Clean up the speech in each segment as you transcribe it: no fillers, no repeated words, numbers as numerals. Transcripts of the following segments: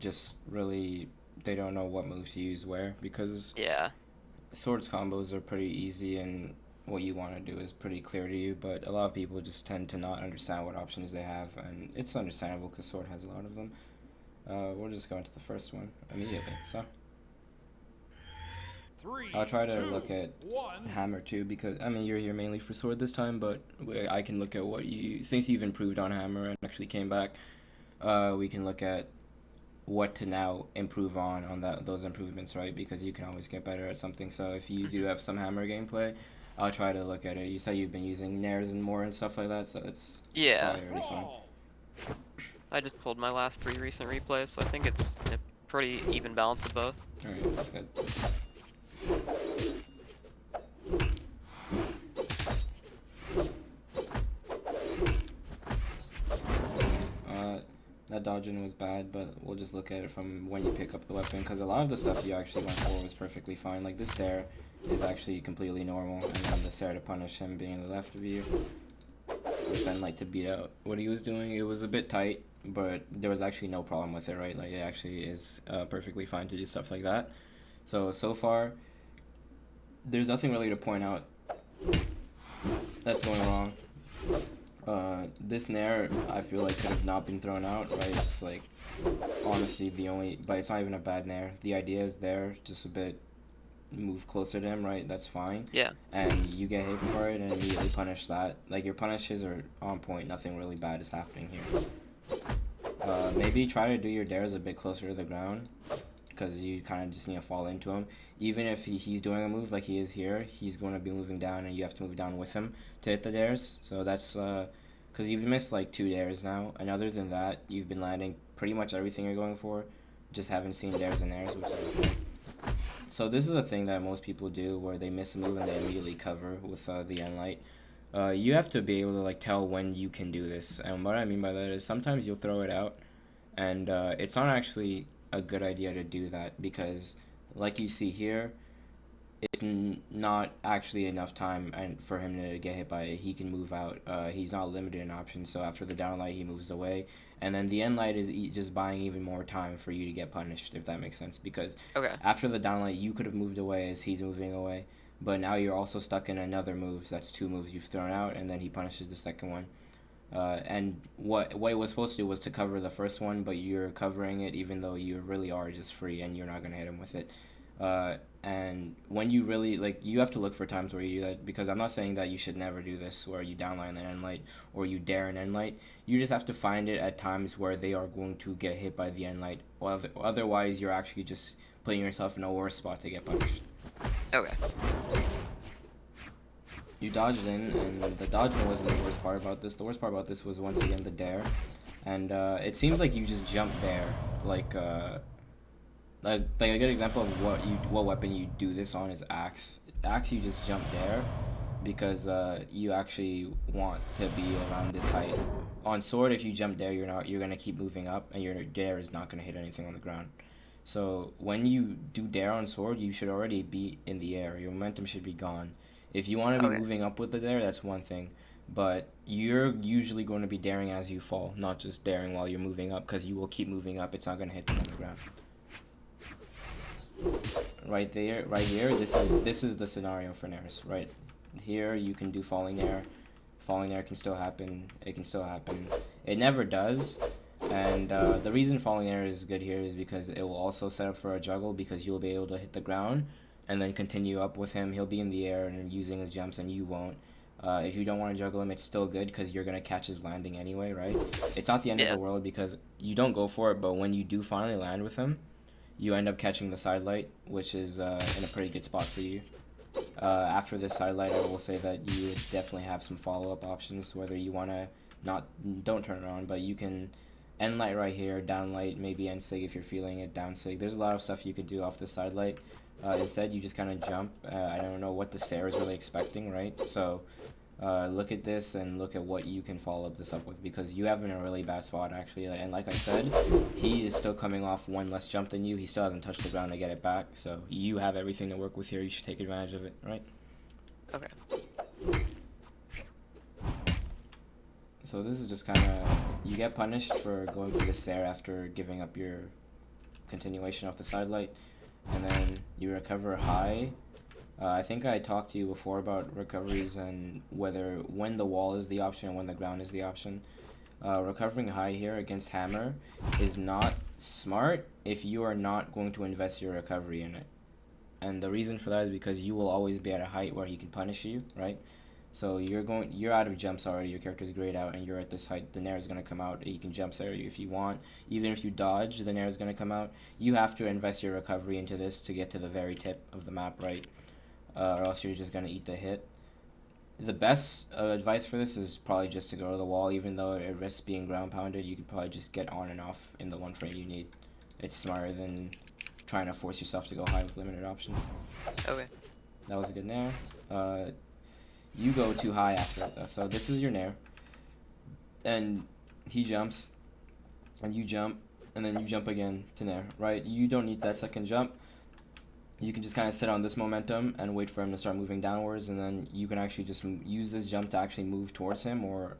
just really they don't know what move to use where, because Yeah. swords combos are pretty easy and what you want to do is pretty clear to you, but a lot of people just tend to not understand what options they have, and it's understandable because sword has a lot of them. We'll just go into the first one immediately. So I'll Three, try to two, look at one. hammer too, because I mean you're here mainly for sword this time, but I can look at what you, since you've improved on hammer and actually came back. We can look at what to now improve on those improvements, right? Because you can always get better at something. So if you do Hmm. have some hammer gameplay, I'll try to look at it. You say you've been using nairs and more and stuff like that, so it's Yeah. probably already fine. Brawl. I just pulled my last 3 recent replays, so I think it's a pretty even balance of both. Alright, that's good. That dodging was bad, but we'll just look at it from when you pick up the weapon, because a lot of the stuff you actually went for was perfectly fine. Like this dare is actually completely normal, and then the Sarah to punish him being the left of you. This end like to beat out what he was doing. It was a bit tight, but there was actually no problem with it, right? Like it actually is perfectly fine to do stuff like that. So far, there's nothing really to point out that's going wrong. This nair I feel like could have not been thrown out, right? It's like honestly the only, but it's not even a bad nair. The idea is there, just a bit move closer to him, right? That's fine. Yeah. And you get hit for it and immediately punish that. Like your punishes are on point. Nothing really bad is happening here. Maybe try to do your dares a bit closer to the ground, because you kind of just need to fall into him. Even if he's doing a move like he is here, he's going to be moving down, and you have to move down with him to hit the dares. So that's because you've missed like 2 dares now, and other than that, you've been landing pretty much everything you're going for. Just haven't seen dares and airs, which is okay. So this is a thing that most people do, where they miss a move and they immediately cover with the end light. You have to be able to like tell when you can do this, and what I mean by that is sometimes you'll throw it out, and it's not actually a good idea to do that, because like you see here, it's not actually enough time and for him to get hit by it. He can move out. He's not limited in options, so after the down light he moves away, and then the end light is just buying even more time for you to get punished, if that makes sense, because Okay. after the down light you could have moved away as he's moving away, but now you're also stuck in another move. That's 2 moves you've thrown out, and then he punishes the second one. And what it was supposed to do was to cover the first one, but you're covering it even though you really are just free and you're not gonna hit him with it. And when you really like, you have to look for times where you do that, because I'm not saying that you should never do this where you downline an end light or you dare an end light. You just have to find it at times where they are going to get hit by the end light. Otherwise, you're actually just putting yourself in a worse spot to get punished. Okay. You dodged in, and the dodging wasn't the worst part about this. The worst part about this was once again the dare, and it seems like you just jump there, like a good example of what weapon you do this on is axe. Axe, you just jump there, because you actually want to be around this height. On sword, if you jump there, you're gonna keep moving up, and your dare is not gonna hit anything on the ground. So when you do dare on sword, you should already be in the air. Your momentum should be gone. If you want to be Okay. moving up with the dare, that's one thing. But you're usually going to be daring as you fall, not just daring while you're moving up, because you will keep moving up. It's not going to hit them on the ground. Right there, right here, this is the scenario for nairs. Right here, you can do falling air. Falling air can still happen. It can still happen. It never does. And the reason falling air is good here is because it will also set up for a juggle, because you'll be able to hit the ground and then continue up with him. He'll be in the air and using his jumps, and you won't. If you don't want to juggle him, it's still good because you're going to catch his landing anyway, right? It's not the end of Yeah. the world because you don't go for it, but when you do finally land with him, you end up catching the side light, which is in a pretty good spot for you. After this side light, I will say that you would definitely have some follow-up options, whether you want to don't turn it on, but you can end light right here, down light, maybe end sig if you're feeling it, down sig. There's a lot of stuff you could do off the side light. Instead, you just kind of jump. I don't know what the stair is really expecting, right? So look at this and look at what you can follow this up with, because you have him in a really bad spot, actually. And like I said, he is still coming off one less jump than you. He still hasn't touched the ground to get it back. So you have everything to work with here. You should take advantage of it, right? Okay. So this is just kind of, you get punished for going for the stair after giving up your continuation off the side light, and then you recover high. I think I talked to you before about recoveries and when the wall is the option and when the ground is the option. Recovering high here against hammer is not smart if you are not going to invest your recovery in it. And the reason for that is because you will always be at a height where he can punish you, right? So you're out of jumps already, your character's grayed out, and you're at this height. The nair is going to come out. You can jump scare you if you want. Even if you dodge, the nair is going to come out. You have to invest your recovery into this to get to the very tip of the map, right? Or else you're just going to eat the hit. The best advice for this is probably just to go to the wall. Even though it risks being ground pounded, you could probably just get on and off in the one frame you need. It's smarter than trying to force yourself to go high with limited options. Okay. That was a good nair. You go too high after it though. So this is your nair. And he jumps. And you jump. And then you jump again to nair, right? You don't need that second jump. You can just kind of sit on this momentum and wait for him to start moving downwards, and then you can actually just use this jump to actually move towards him or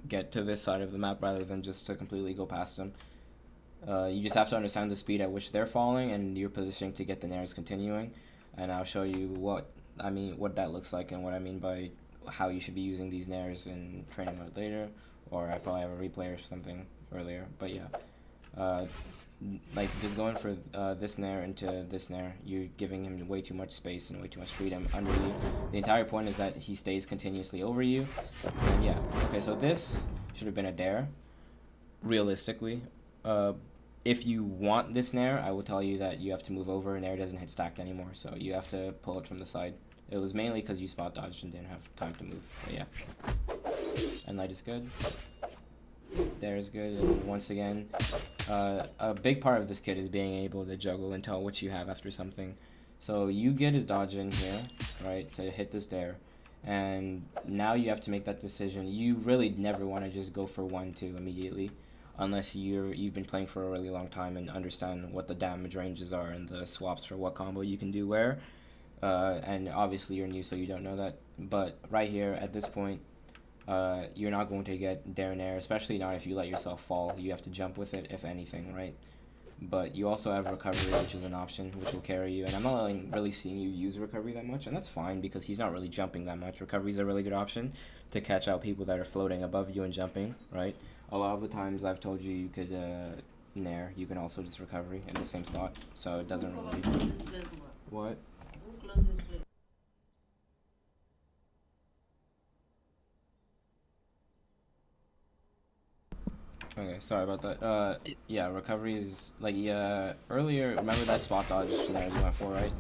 get to this side of the map rather than just to completely go past him. You just have to understand the speed at which they're falling and your positioning to get the nairs continuing, and I'll show you what that looks like and what I mean by how you should be using these nairs in training mode later, or I probably have a replay or something earlier, but yeah. Like just going for this nair into this nair, you're giving him way too much space and way too much freedom under you. The entire point is that he stays continuously over you, and yeah. Okay, so this should have been a dare, realistically. If you want this nair, I will tell you that you have to move over. Nair doesn't hit stacked anymore, so you have to pull it from the side. It was mainly because you spot dodged and didn't have time to move, but yeah. And light is good. There is good, and once again, a big part of this kit is being able to juggle and tell what you have after something. So you get his dodge in here, right, to hit this dare, and now you have to make that decision. You really never want to just go for 1-2 immediately, unless you've been playing for a really long time and understand what the damage ranges are and the swaps for what combo you can do where. And obviously you're new, so you don't know that. But right here, at this point, you're not going to get dare nair, especially not if you let yourself fall. You have to jump with it, if anything, right? But you also have recovery, which is an option, which will carry you. And I'm not really seeing you use recovery that much, and that's fine because he's not really jumping that much. Recovery is a really good option to catch out people that are floating above you and jumping, right? A lot of the times I've told you could nair, you can also just recovery in the same spot, so it doesn't really... What? Okay, sorry about that. Yeah, recovery is like earlier. Remember that spot dodge that you went for, right?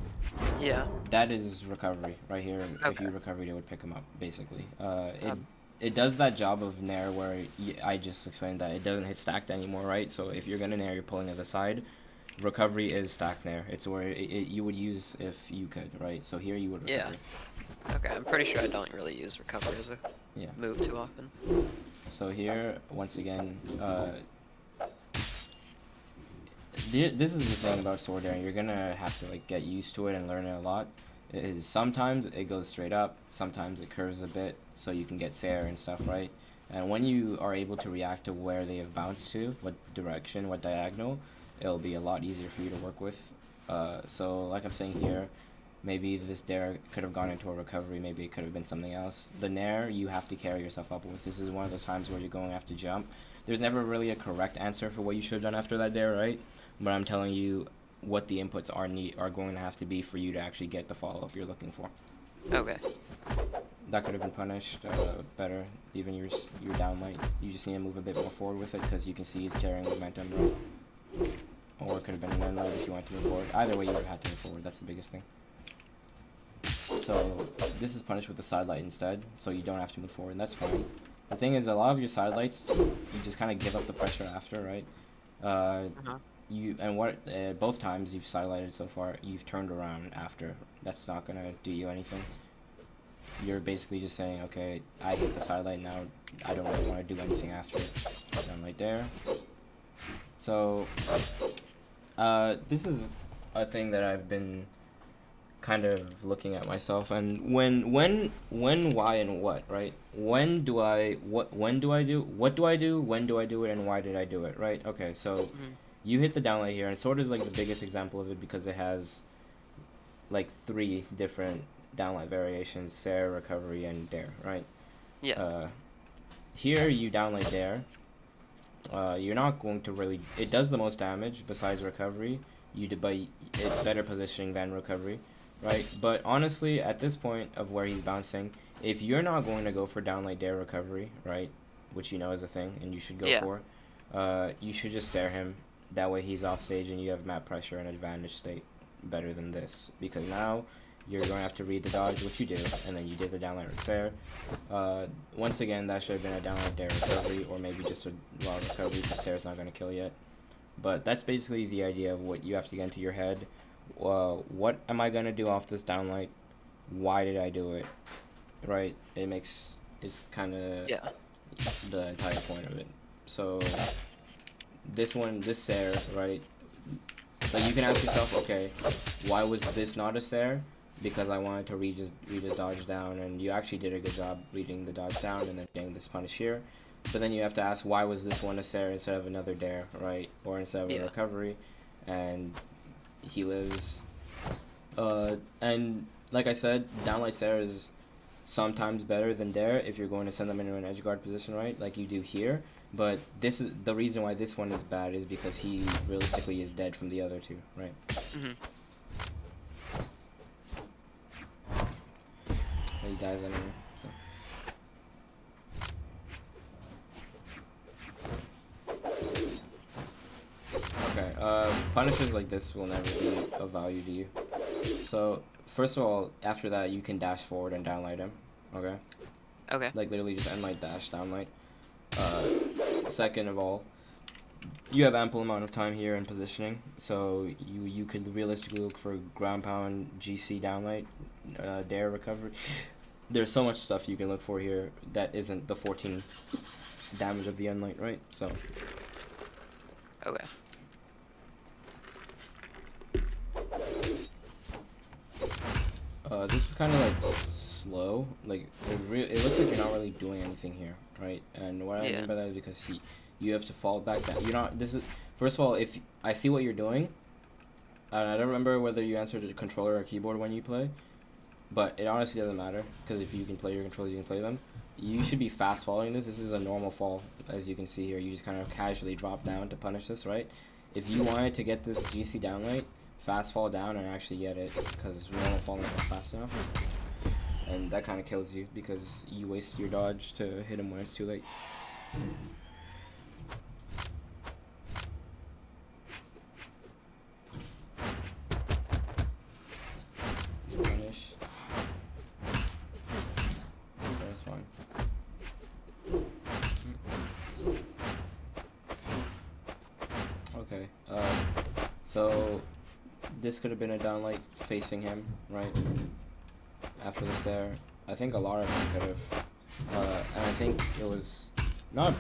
Yeah. That is recovery right here. Okay. If you recovered, it would pick him up basically. It does that job of nair where I just explained that it doesn't hit stacked anymore, right? So if you're gonna nair, you're pulling to the side. Recovery is stacked nair. It's where you would use if you could, right? So here you would recover. Yeah. Okay, I'm pretty sure I don't really use recovery as a move too often. So here, once again, this is the thing about sword daring. You're gonna have to like get used to it and learn it a lot. Is sometimes it goes straight up, sometimes it curves a bit, so you can get Sair and stuff, right? And when you are able to react to where they have bounced to, what direction, what diagonal, it'll be a lot easier for you to work with. So like I'm saying here, maybe this dare could have gone into a recovery, maybe it could have been something else. The nair, you have to carry yourself up with. This is one of those times where you're going to have to jump. There's never really a correct answer for what you should have done after that dare, right? But I'm telling you what the inputs are going to have to be for you to actually get the follow-up you're looking for. Okay. That could have been punished better. Even your down light, you just need to move a bit more forward with it because you can see he's carrying momentum, right? Or it could have been an end light if you wanted to move forward. Either way, you would have had to move forward. That's the biggest thing. So this is punished with the side light instead, so you don't have to move forward, and that's fine. The thing is, a lot of your side lights, you just kind of give up the pressure after, right? Both times you've side lighted so far, you've turned around after. That's not gonna do you anything. You're basically just saying, okay, I hit the side light now. I don't really want to do anything after it. Done right there. So this is a thing that I've been kind of looking at myself, and when, why, and what, right? When do I do it, and why did I do it, right? Okay, so you hit the downlight here, and sword is like the biggest example of it because it has like 3 different downlight variations: Sarah, recovery, and dare, right? Yeah. Here you downlight dare. You're not going to really. It does the most damage besides recovery. But it's better positioning than recovery, right? But honestly, at this point of where he's bouncing, if you're not going to go for downlight dare recovery, right, which you know is a thing and you should go Yeah. for, you should just Sarah him. That way he's off stage and you have map pressure and advantage state better than this, because now you're going to have to read the dodge, which you do, and then you did the downlight Sarah. Once again, that should have been a downlight dare recovery, or maybe just a raw recovery because Sarah's not going to kill yet. But that's basically the idea of what you have to get into your head. What am I going to do off this downlight? Why did I do it? Right? It's kind of Yeah. the entire point of it. So this Sarah, right? Like, you can ask yourself, okay, why was this not a Sarah? Because I wanted to read his dodge down, and you actually did a good job reading the dodge down and then getting this punish here. But then you have to ask, why was this one a Sarah instead of another dare, right? Or instead of a recovery? And he lives. And like I said, downlight Sarah is sometimes better than dare if you're going to send them into an edge guard position, right? Like you do here. But this is the reason why this one is bad, is because he realistically is dead from the other 2, right? He dies anyway, so. Okay, punishes like this will never be of value to you. So, first of all, after that, you can dash forward and downlight him, okay? Okay. Like, literally just endlight, dash, downlight. Second of all, you have ample amount of time here in positioning, so you could realistically look for ground pound, GC downlight, dare recovery. There's so much stuff you can look for here that isn't the 14 damage of the unlight, right? So. Okay. This was kind of like slow. Like it looks like you're not really doing anything here, right? And what I mean by that is because you have to fall back down. You're not. This is first of all, if I see what you're doing, and I don't remember whether you answered a controller or keyboard when you play, but it honestly doesn't matter, because if you can play your controllers, you can play them. You should be fast falling this. This is a normal fall, as you can see here. You just kind of casually drop down to punish this, right? If you wanted to get this GC downlight, fast fall down and actually get it, because normal falling is not fast enough. And that kind of kills you, because you waste your dodge to hit him when it's too late. Punish. That's fine. Okay, so this could have been a downlight facing him, right? After this there, I think a lot of them could have. And I think it was not,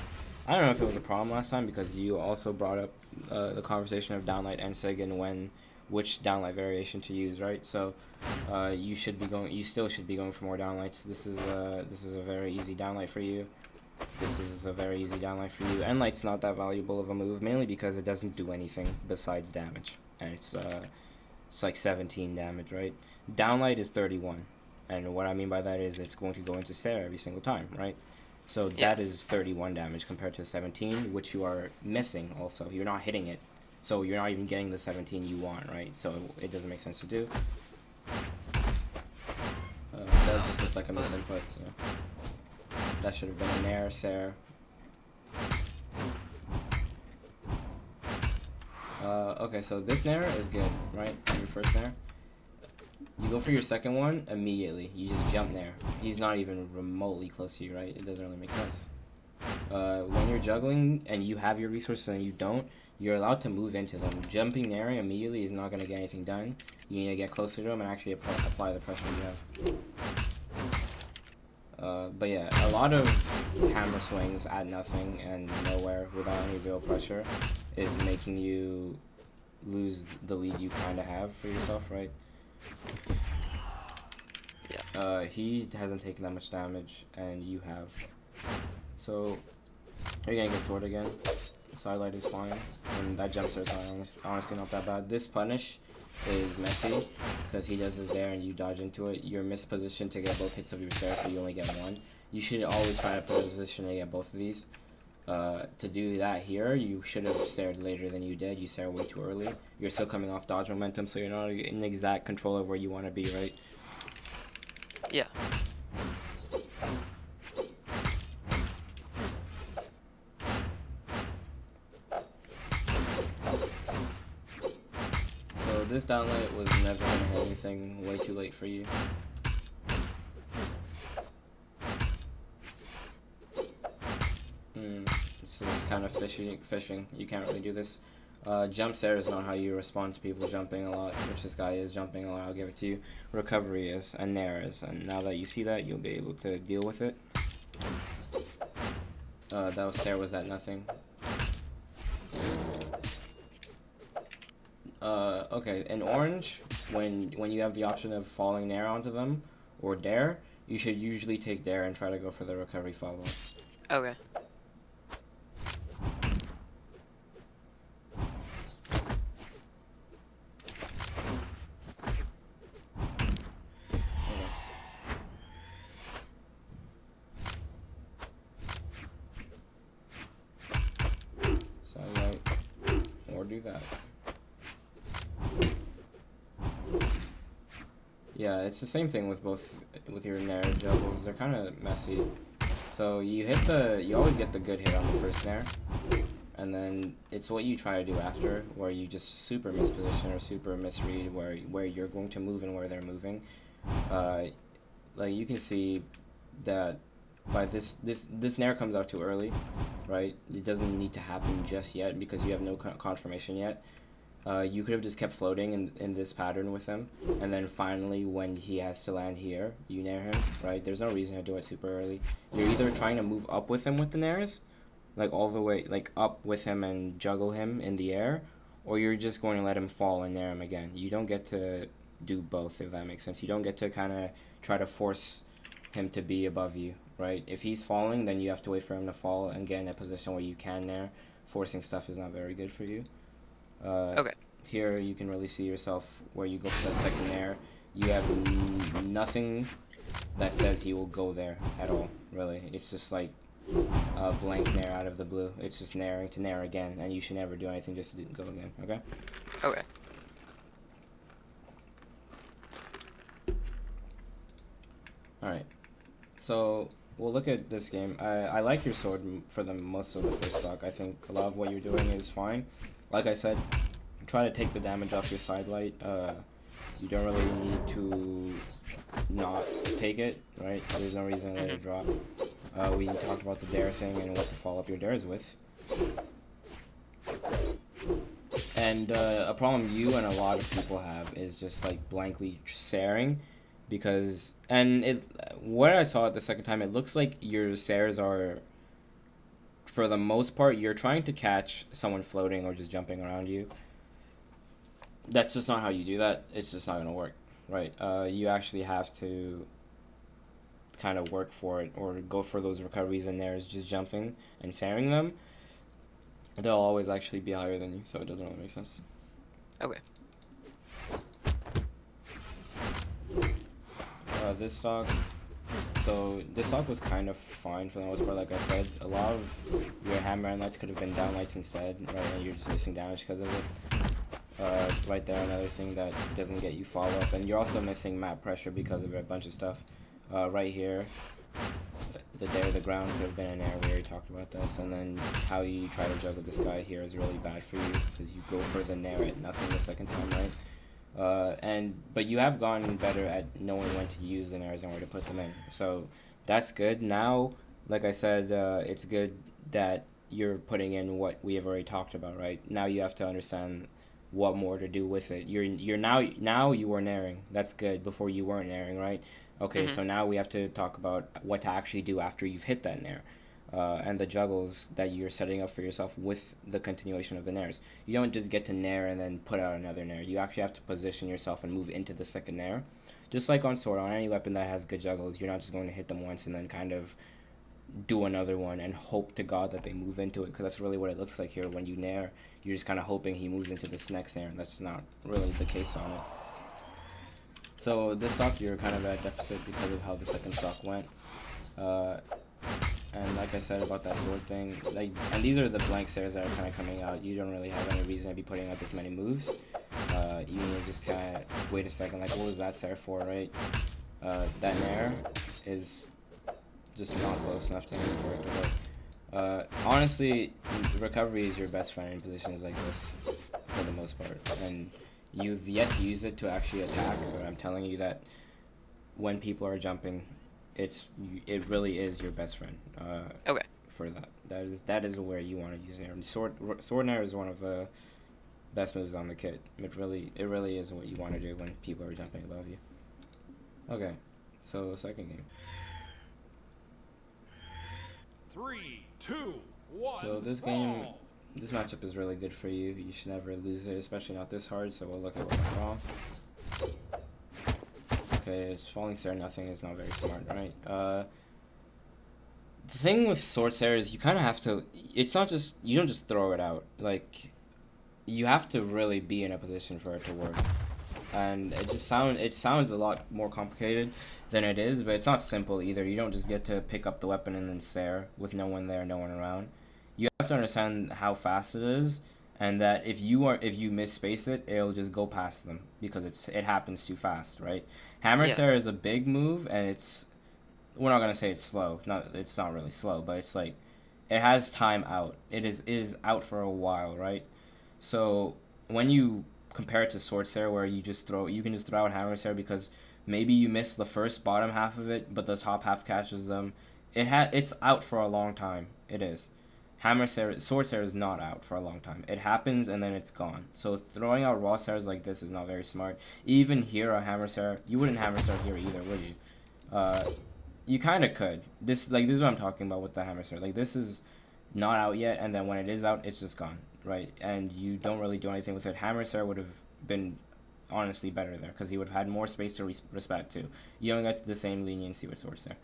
I don't know if it was a problem last time, because you also brought up the conversation of downlight and sig and which downlight variation to use, right? So you still should be going for more downlights. This is a very easy downlight for you. This is a very easy downlight for you. Endlight's not that valuable of a move, mainly because it doesn't do anything besides damage, and it's like 17 damage, right? Downlight is 31, and what I mean by that is it's going to go into Sarah every single time, right? So that is 31 damage compared to 17, which you are missing also. You're not hitting it, so you're not even getting the 17 you want, right? So it doesn't make sense to do. That just looks like a misinput, yeah. That should have been an air, Sarah. Okay, so this nair is good, right? Your first nair. You go for your second one immediately. You just jump there. He's not even remotely close to you, right? It doesn't really make sense. When you're juggling and you have your resources and you don't, you're allowed to move into them. Jumping there immediately is not going to get anything done. You need to get closer to them and actually apply the pressure you have. But yeah, a lot of hammer swings at nothing and nowhere without any real pressure is making you lose the lead you kind of have for yourself, right? Yeah. He hasn't taken that much damage, and you have. So, you're gonna get sword again. Sidelight is fine, and that jump stare is honestly not that bad. This punish is messy because he does his there and you dodge into it. You're mispositioned to get both hits of your stare, so you only get one. You should always try to position to get both of these. To do that here, you should have stared later than you did. You stared way too early. You're still coming off dodge momentum, so you're not in exact control of where you want to be, right? Yeah. So this downlight was never going to hit anything, way too late for you. This is kind of fishing. You can't really do this. Jump stare is not how you respond to people jumping a lot, which this guy is jumping a lot, I'll give it to you. Recovery is, and nair is, and now that you see that, you'll be able to deal with it. That was stare was at nothing. Okay, in orange, when you have the option of falling nair onto them, or dare, you should usually take dare and try to go for the recovery follow. Okay. Sidelight, or do that. Yeah, it's the same thing with with your nair juggles. They're kind of messy. So you always get the good hit on the first nair, and then it's what you try to do after, where you just super misposition or super misread where you're going to move and where they're moving. Like you can see that by this nair comes out too early, right? It doesn't need to happen just yet because you have no confirmation yet. You could have just kept floating in this pattern with him, and then finally when he has to land here, you nair him, right? There's no reason to do it super early. You're either trying to move up with him with the nairs, like all the way, like up with him and juggle him in the air, or you're just going to let him fall and nair him again. You don't get to do both, if that makes sense. You don't get to kind of try to force him to be above you, right? If he's falling, then you have to wait for him to fall and get in a position where you can nair. Forcing stuff is not very good for you. Okay. Here you can really see yourself where you go for that second nair. You have nothing that says he will go there at all, really. It's just like a blank nair out of the blue. It's just nairing to nair again, and you should never do anything just to go again, okay? Okay. Alright, so we'll look at this game. I like your sword for the most of the first stock. I think a lot of what you're doing is fine. Like I said, try to take the damage off your sidelight. You don't really need to not take it, right? There's no reason to let it drop. We talked about the dare thing and what to follow up your dares with. And a problem you and a lot of people have is just like blankly staring, because what I saw it the second time, it looks like your stares are, for the most part, you're trying to catch someone floating or just jumping around you. That's just not how you do that. It's just not going to work, right? You actually have to kind of work for it, or go for those recoveries in there, is just jumping and staring them. They'll always actually be higher than you, so it doesn't really make sense. Okay. This stock. So this stock was kind of fine for the most part. Like I said, a lot of your hammer and lights could have been down lights instead, right? And you're just missing damage because of it. Right there, another thing that doesn't get you follow up, and you're also missing map pressure because of a bunch of stuff. Right here, the dare the ground could have been an area. We already talked about this, and then how you try to juggle this guy here is really bad for you because you go for the nair at nothing the second time, right? But you have gotten better at knowing when to use the nairs and where to put them in, so that's good. Now, like I said, it's good that you're putting in what we have already talked about, right? Now you have to understand what more to do with it. You're now you are nairing. That's good. Before you weren't nairing, right? Okay, so now we have to talk about what to actually do after you've hit that nair. And the juggles that you're setting up for yourself with the continuation of the nairs. You don't just get to nair and then put out another nair. You actually have to position yourself and move into the second nair. Just like on sword, on any weapon that has good juggles, you're not just going to hit them once and then kind of do another one and hope to God that they move into it, because that's really what it looks like here. When you nair, you're just kind of hoping he moves into this next nair, and that's not really the case on it. So this stock, you're kind of at deficit because of how the second stock went. And like I said about that sword thing, like, and these are the blank stairs that are kind of coming out. You don't really have any reason to be putting out this many moves. You need to just kind of wait a second, like, what was that stair for, right? That nair is just not close enough to him for it to work. Honestly, recovery is your best friend in positions like this, for the most part. And you've yet to use it to actually attack, but I'm telling you that when people are jumping, it really is your best friend. Okay. For that is where you want to use it. And sword nair is one of the best moves on the kit. It really is what you want to do when people are jumping above you. Okay, so second game. 3, 2, 1. So this game, this matchup is really good for you. You should never lose it, especially not this hard. So we'll look at what went wrong. Okay, it's falling stair. Nothing is not very smart, right? The thing with sword stair is you kind of have to. It's not just, you don't just throw it out. Like, you have to really be in a position for it to work. And it sounds a lot more complicated than it is, but it's not simple either. You don't just get to pick up the weapon and then stair with no one there, no one around. You have to understand how fast it is, and that if you misspace it, it'll just go past them because it happens too fast, right? Hammer stair is a big move, and we're not gonna say it's slow. It's not really slow, but it's like it has time out. It is out for a while, right? So when you compare it to sword stair, where you can just throw out hammer stair because maybe you miss the first bottom half of it, but the top half catches them. It's out for a long time. It is. Sword stair is not out for a long time. It happens and then it's gone. So throwing out raw stairs like this is not very smart. Even here a hammer stair, you wouldn't hammer stair here either, would you? You kind of could. This is what I'm talking about with the hammer stair. Like, this is not out yet, and then when it is out, it's just gone, right? And you don't really do anything with it. Hammer stair would have been honestly better there because he would have had more space to respect too. You don't get the same leniency with sword stair.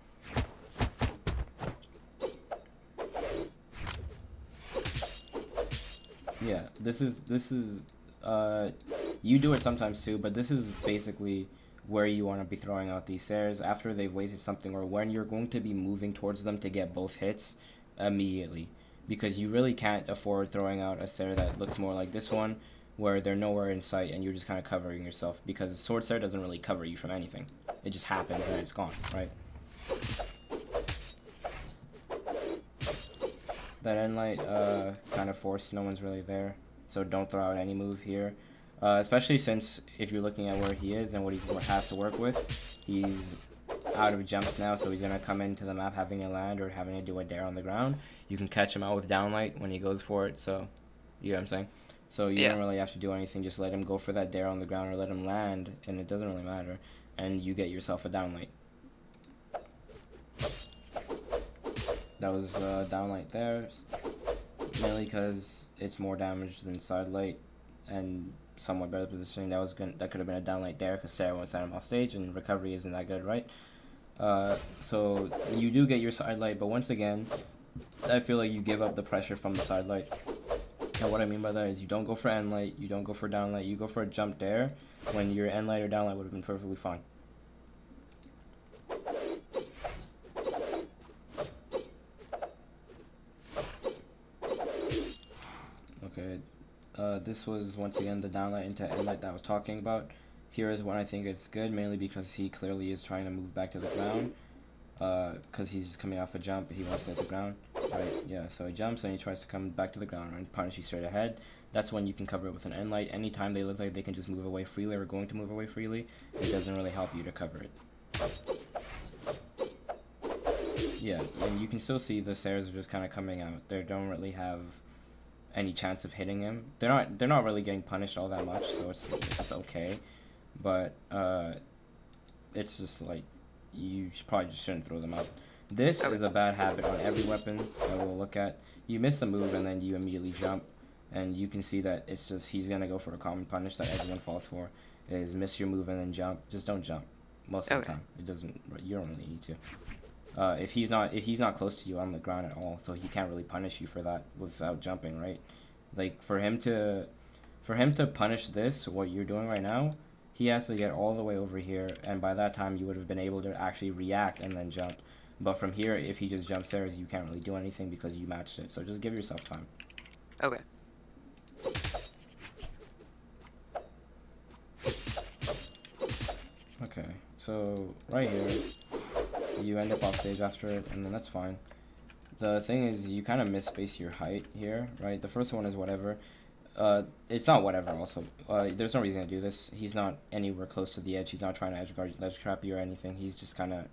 Yeah, this is you do it sometimes too, but this is basically where you want to be throwing out these stairs after they've wasted something, or when you're going to be moving towards them to get both hits immediately, because you really can't afford throwing out a stair that looks more like this one, where they're nowhere in sight and you're just kind of covering yourself, because sword stair doesn't really cover you from anything. It just happens and it's gone, right? That end light kind of forced, no one's really there, so don't throw out any move here. Especially since if you're looking at where he is and what he has to work with, he's out of jumps now, so he's going to come into the map having to land or having to do a dare on the ground. You can catch him out with downlight when he goes for it, so you know what I'm saying? So you don't really have to do anything, just let him go for that dare on the ground or let him land, and it doesn't really matter, and you get yourself a downlight. That was downlight there, mainly because it's more damage than side light, and somewhat better positioning. That could have been a downlight there because Sarah won't set him off stage, and recovery isn't that good, right? So you do get your side light, but once again, I feel like you give up the pressure from the side light. And what I mean by that is you don't go for end light, you don't go for downlight, you go for a jump dare when your end light or downlight would have been perfectly fine. Okay, this was once again the downlight into end light that I was talking about. Here is when I think it's good, mainly because he clearly is trying to move back to the ground. Because he's coming off a jump, he wants to hit the ground, right? Yeah, so he jumps and he tries to come back to the ground and punish you straight ahead. That's when you can cover it with an end light. Anytime they look like they can just move away freely or going to move away freely, it doesn't really help you to cover it. Yeah, and you can still see the stairs are just kind of coming out. They don't really have any chance of hitting him. They're not really getting punished all that much, so it's okay. But it's just like, you probably just shouldn't throw them out. This is a bad habit on every weapon that we'll look at. You miss a move and then you immediately jump, and you can see that it's just, he's gonna go for a common punish that everyone falls for, is miss your move and then jump. Just don't jump most of the time. You don't really need to. If he's not close to you on the ground at all, so he can't really punish you for that without jumping, right? Like for him to punish this, what you're doing right now, he has to get all the way over here, and by that time you would have been able to actually react and then jump. But from here, if he just jumps there, you can't really do anything because you matched it. So just give yourself time. Okay. Okay, so right here, you end up off stage after it, and then that's fine. The thing is, you kind of misspace your height here, right? The first one is whatever. It's not whatever also. There's no reason to do this. He's not anywhere close to the edge. He's not trying to edge trap you or anything. He's just kind of...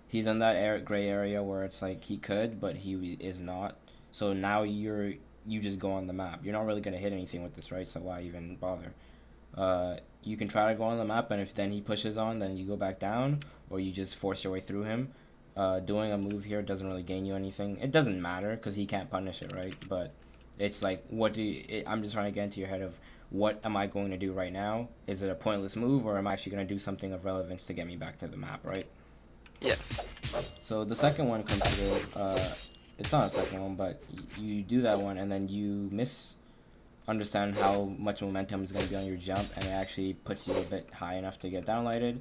He's in that gray area where it's like he could, but he is not. So now you just go on the map. You're not really going to hit anything with this, right? So why even bother? You can try to go on the map, and if then he pushes on, then you go back down, or you just force your way through him. Doing a move here doesn't really gain you anything. It doesn't matter because he can't punish it, right? But it's like, I'm just trying to get into your head of what am I going to do right now? Is it a pointless move, or am I actually going to do something of relevance to get me back to the map, right? Yeah. So the second one comes through. It's not a second one, but you do that one, and then you understand how much momentum is going to be on your jump, and it actually puts you a bit high enough to get downlighted.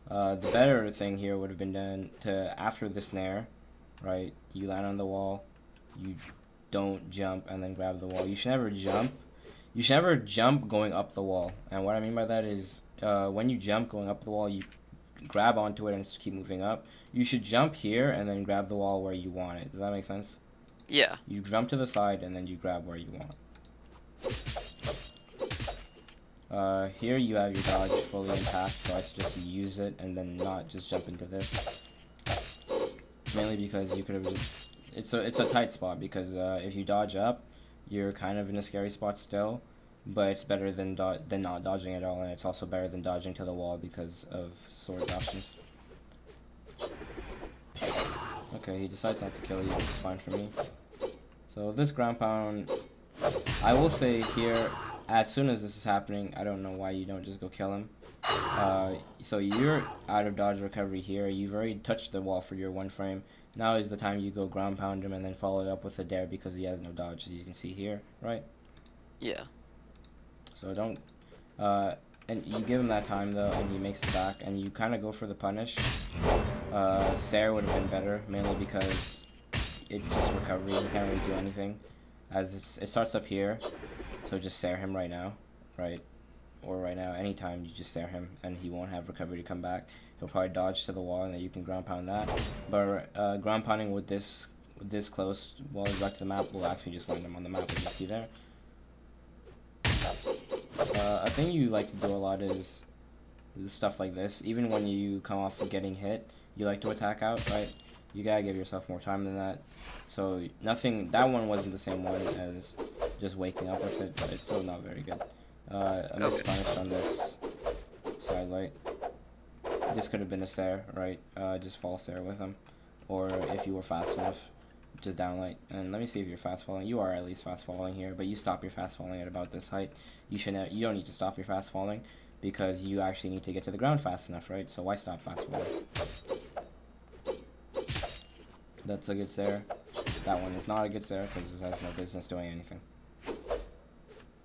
The better thing here would have been done to, after the snare, right, you land on the wall, you don't jump and then grab the wall. You should never jump. You should never jump going up the wall. And what I mean by that is when you jump going up the wall, you grab onto it and just keep moving up. You should jump here and then grab the wall where you want it. Does that make sense? Yeah. You jump to the side and then you grab where you want. Here you have your dodge fully intact, so I suggest you use it and then not just jump into this. Mainly because you could have just... It's a tight spot because if you dodge up, you're kind of in a scary spot still, but it's better than not dodging at all, and it's also better than dodging to the wall because of swords options. Okay, he decides not to kill you, which is fine for me. So this ground pound, I will say here, as soon as this is happening, I don't know why you don't just go kill him. So you're out of dodge recovery here. You've already touched the wall for your one frame. Now is the time you go ground pound him and then follow it up with a dare because he has no dodge, as you can see here, right? Yeah. So don't... and you give him that time though, and he makes it back, and you kind of go for the punish. Sarah would have been better, mainly because it's just recovery. You can't really do anything, as it starts up here. So just Sarah him right now, right? Or right now, anytime you just Sarah him, and he won't have recovery to come back. He'll probably dodge to the wall, and then you can ground pound that. But ground pounding with this close while he's back to the map will actually just land him on the map, as you see there. A thing you like to do a lot is stuff like this. Even when you come off of getting hit, you like to attack out, right? You gotta give yourself more time than that. So that one wasn't the same one as just waking up with it, but it's still not very good. A missed punish on this side light. This could have been a Sarah, right? Just fall Sarah with him. Or if you were fast enough, just downlight. And let me see if you're fast falling. You are at least fast falling here, but you stop your fast falling at about this height. You don't need to stop your fast falling because you actually need to get to the ground fast enough, right? So why stop fast falling? That's a good Sarah. That one is not a good Sarah because it has no business doing anything.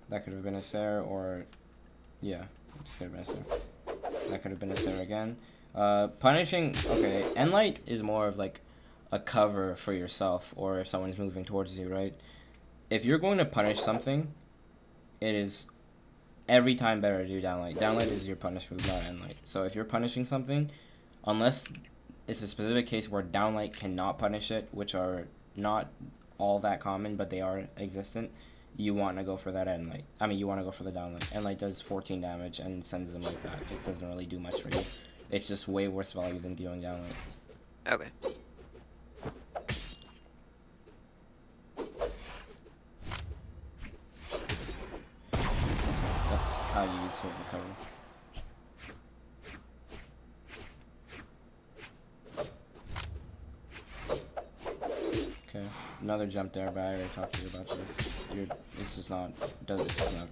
That could have been a Sarah, or yeah, this could have been a Sarah. That could have been a Sarah again. Punishing, okay, Enlight is more of like a cover for yourself, or if someone's moving towards you, right? If you're going to punish something, it is every time better to do downlight. Downlight is your punish move, not Enlight. So if you're punishing something, unless it's a specific case where downlight cannot punish it, which are not all that common, but they are existent, you want to go for that Enlight. I mean, you want to go for the downlight. Enlight does 14 damage and sends them like that. It doesn't really do much for you. It's just way worse value than doing downlight. Okay. That's how you use sword recovery. Okay, another jump there, but I already talked to you about this. It's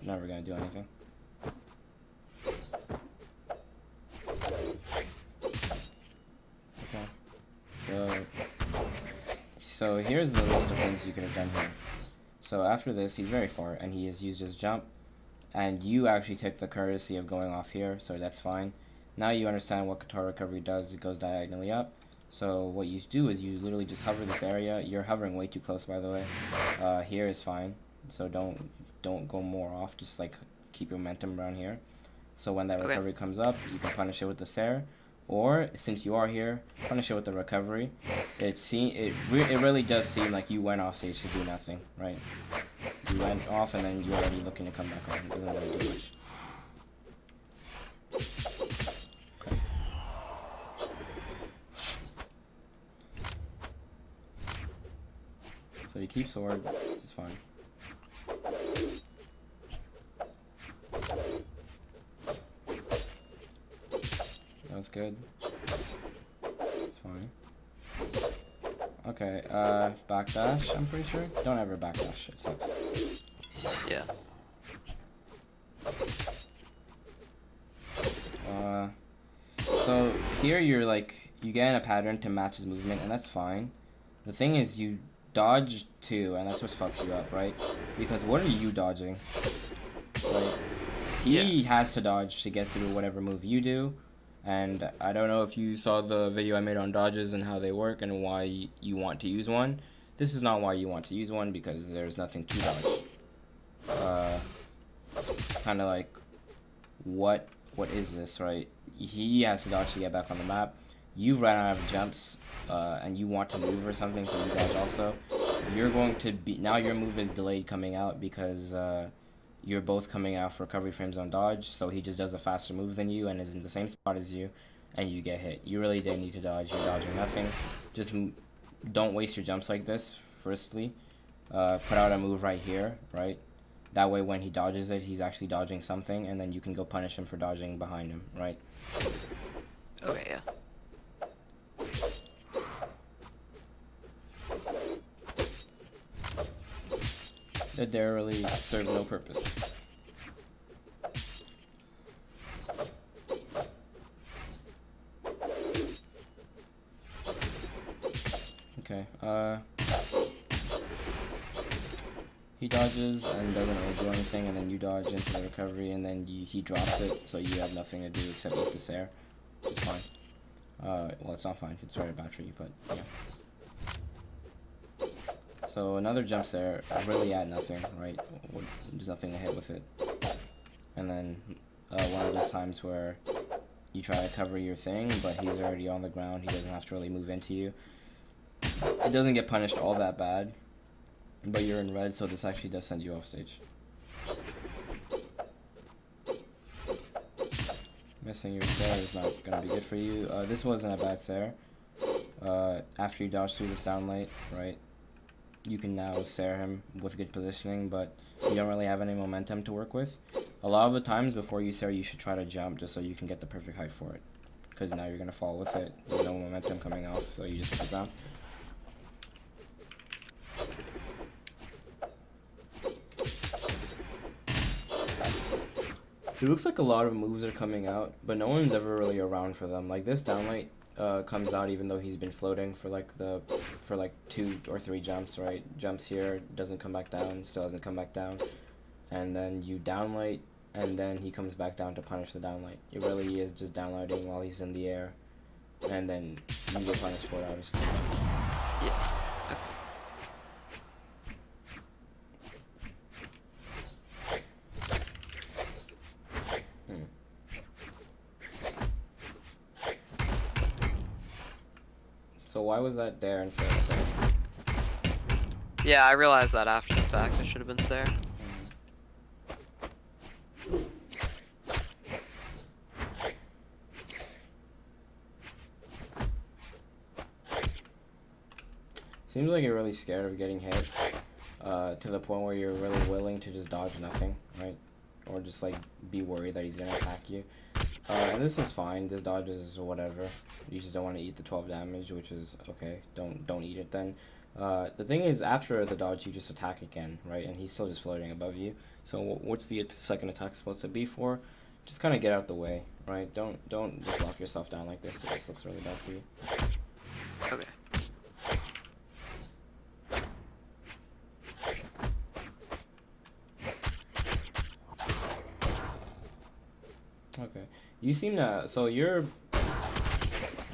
never gonna do anything. Okay. So So here's the list of things you could have done here. So after this, he's very far, and he has used his jump, and you actually took the courtesy of going off here, so that's fine. Now you understand what guitar recovery does. It goes diagonally up. So what you do is you literally just hover this area. You're hovering way too close, by the way. Here is fine, so don't go more off. Just like keep your momentum around here. So when that recovery comes up, you can punish it with the stare, or since you are here, punish it with the recovery. It really does seem like you went off stage to do nothing, right? You went off and then you're already looking to come back on. It doesn't really do much. Okay. So you keep sword, which is fine. That was good. It's fine. Okay, backdash, I'm pretty sure. Don't ever backdash, it sucks. Yeah. So here you're like, you get in a pattern to match his movement, and that's fine. The thing is, you dodge too, and that's what fucks you up, right? Because what are you dodging? Like, he has to dodge to get through whatever move you do. And I don't know if you saw the video I made on dodges and how they work and why you want to use one. This is not why you want to use one, because there's nothing to dodge. Kind of like, what is this, right? He has to dodge to get back on the map. You've run out of jumps, and you want to move or something, so you dodge also. You're going to be, now your move is delayed coming out because you're both coming out for recovery frames on dodge, so he just does a faster move than you and is in the same spot as you, and you get hit. You really didn't need to dodge. You're dodging nothing. Just don't waste your jumps like this, firstly. Put out a move right here, right? That way when he dodges it, he's actually dodging something, and then you can go punish him for dodging behind him, right? Okay, yeah. The dare really served no purpose. Okay, he dodges and doesn't really do anything, and then you dodge into the recovery, and then he drops it, so you have nothing to do except eat this air, which is fine. Well, it's not fine, it's very bad for you, but yeah. So another jumps there, really at nothing, right? There's nothing to hit with it. And then one of those times where you try to cover your thing, but he's already on the ground, he doesn't have to really move into you. It doesn't get punished all that bad, but you're in red, so this actually does send you off stage. Missing your Sarah is not going to be good for you. This wasn't a bad Sarah. After you dodge through this downlight, right? You can now Sarah him with good positioning, but you don't really have any momentum to work with. A lot of the times before you Sarah, you should try to jump just so you can get the perfect height for it. Because now you're going to fall with it. There's no momentum coming off, so you just hit the ground. It looks like a lot of moves are coming out, but no one's ever really around for them. Like this downlight comes out even though he's been floating for like 2 or 3 jumps, right? Jumps here, doesn't come back down, still doesn't come back down, and then you downlight, and then he comes back down to punish the downlight. It really is just downlighting while he's in the air, and then you get punished for it, obviously. Yeah. Okay. So why was that there instead of Sarah? Yeah, I realized that after the fact. I should have been Sarah. Seems like you're really scared of getting hit, to the point where you're really willing to just dodge nothing, right? Or just like be worried that he's gonna attack you. And this is fine. This dodges whatever. You just don't want to eat the 12 damage, which is okay. Don't eat it then. The thing is, after the dodge, you just attack again, right? And he's still just floating above you. So what's the second attack supposed to be for? Just kind of get out the way, right? Don't just lock yourself down like this. This looks really bad for you. Okay. Okay. You seem to. So you're.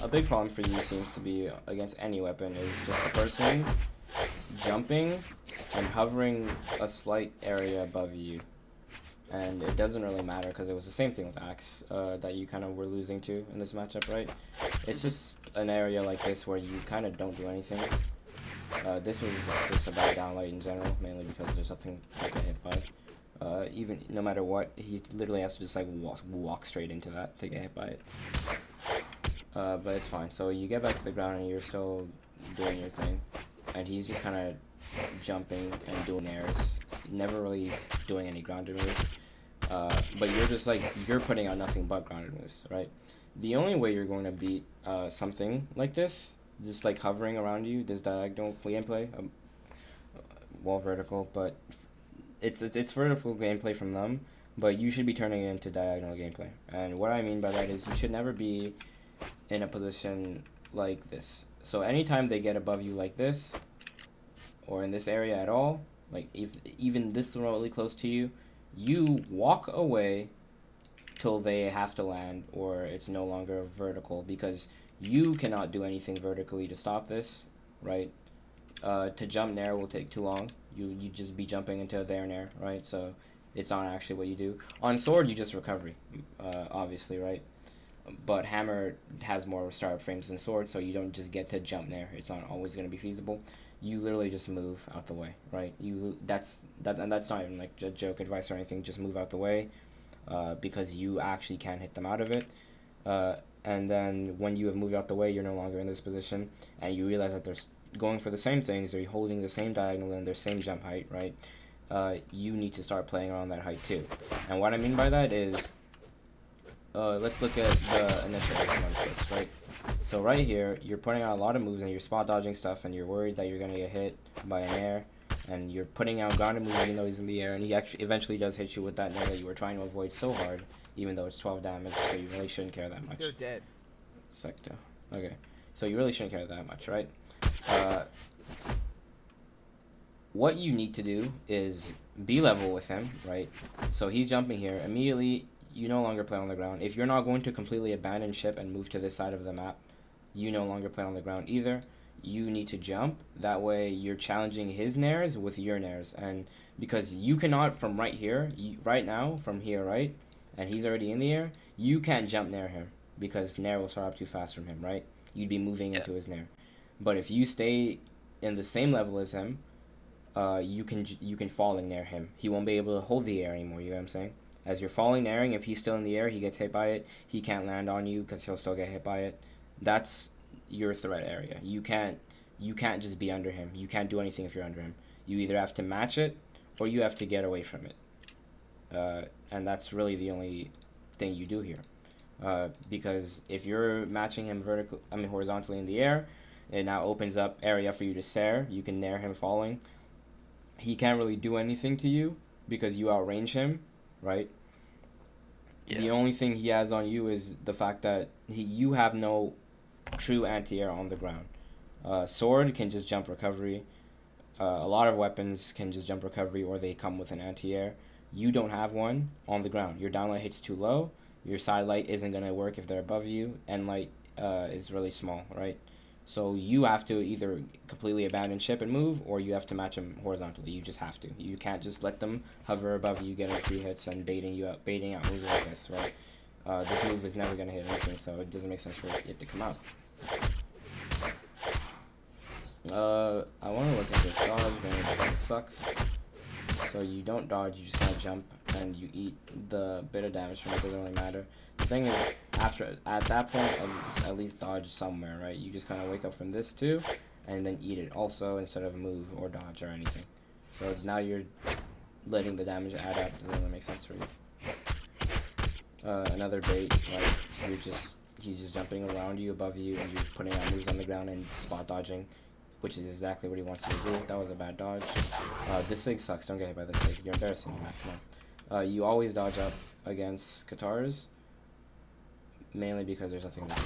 A big problem for you seems to be against any weapon is just the person jumping and hovering a slight area above you. And it doesn't really matter because it was the same thing with Axe that you kind of were losing to in this matchup, right? It's just an area like this where you kind of don't do anything. This was just a bad downlight in general, mainly because there's nothing to get hit by. Even no matter what, he literally has to just like walk straight into that to get hit by it. But it's fine. So you get back to the ground and you're still doing your thing, and he's just kind of jumping and doing airs, never really doing any grounded moves. But you're just like you're putting out nothing but grounded moves, right? The only way you're going to beat something like this, just like hovering around you, this diagonal gameplay, wall vertical, but it's vertical gameplay from them, but you should be turning it into diagonal gameplay. And what I mean by that is you should never be in a position like this. So anytime they get above you like this, or in this area at all, like if even this remotely close to you, you walk away till they have to land or it's no longer vertical, because you cannot do anything vertically to stop this, right? To jump nair will take too long. You just be jumping into their nair, right? So it's not actually what you do. On sword, you just recovery, obviously, right? But hammer has more startup frames than sword, so you don't just get to jump nair. It's not always going to be feasible. You literally just move out the way, right? And that's not even like joke advice or anything. Just move out the way, because you actually can hit them out of it. And then when you have moved out the way, you're no longer in this position, and you realize that they're going for the same things. They're holding the same diagonal and their same jump height, right? You need to start playing around that height too. And what I mean by that is, let's look at the initial one first, right? So right here, you're putting out a lot of moves and you're spot dodging stuff, and you're worried that you're gonna get hit by an air, and you're putting out grounded moves even though he's in the air, and he actually eventually does hit you with that nair that you were trying to avoid so hard, even though it's 12 damage, so you really shouldn't care that much. They're dead. Sector. Okay. So you really shouldn't care that much, right? What you need to do is be level with him, right? So he's jumping here. Immediately, you no longer play on the ground. If you're not going to completely abandon ship and move to this side of the map, you no longer play on the ground either. You need to jump. That way, you're challenging his nairs with your nairs. And because you cannot from right here, right now, from here, right? And he's already in the air, you can't jump nair him because nair will start up too fast from him, right? You'd be moving into his nair. But if you stay in the same level as him, you can falling nair him. He won't be able to hold the air anymore. You know what I'm saying? As you're falling nairing, if he's still in the air, he gets hit by it. He can't land on you because he'll still get hit by it. That's your threat area. You can't just be under him. You can't do anything if you're under him. You either have to match it or you have to get away from it. And that's really the only thing you do here. Because if you're matching him horizontally in the air, it now opens up area for you to sair. You can nair him falling. He can't really do anything to you because you outrange him, right? Yeah. The only thing he has on you is the fact that you have no true anti-air on the ground. Sword can just jump recovery. A lot of weapons can just jump recovery, or they come with an anti-air. You don't have one on the ground. Your downlight hit's too low. Your side light isn't going to work if they're above you. End light is really small, right? So you have to either completely abandon ship and move, or you have to match them horizontally. You just have to. You can't just let them hover above you, getting free hits and baiting out moves like this, right? This move is never going to hit anything, so it doesn't make sense for it to come out. I want to look at this dodge, but it sucks. So you don't dodge, you just kind of jump, and you eat the bit of damage from it. It doesn't really matter. The thing is, at that point, at least dodge somewhere, right? You just kind of wake up from this too, and then eat it also instead of move or dodge or anything. So now you're letting the damage add up. It doesn't really make sense for you. Another bait, like he's just jumping around you, above you, and you're putting out moves on the ground and spot dodging, which is exactly what he wants you to do. That was a bad dodge. This sig sucks. Don't get hit by this sig. You're embarrassing me. Come on. You always dodge up against Katars, mainly because there's nothing to do.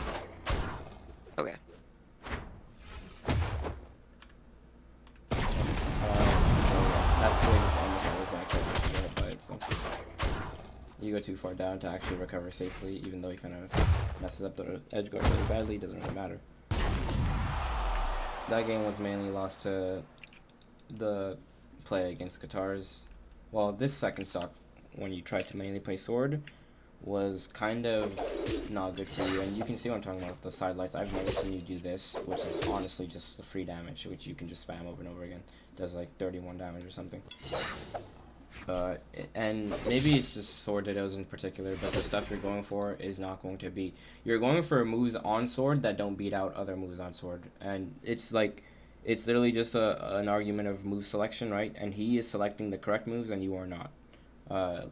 Okay. That sig's almost always gonna kill you if you get hit by it. So You go too far down to actually recover safely, even though he kind of messes up the edge guard really badly. It doesn't really matter. That game was mainly lost to the play against guitars. Well, this second stock, when you try to mainly play sword, was kind of not good for you. And you can see what I'm talking about, the side lights. I've never seen you do this, which is honestly just the free damage, which you can just spam over and over again. It does like 31 damage or something. And maybe it's just sword dittos in particular, but the stuff you're going for is not going to be. You're going for moves on sword that don't beat out other moves on sword, and it's literally just an argument of move selection, right? And he is selecting the correct moves, and you are not.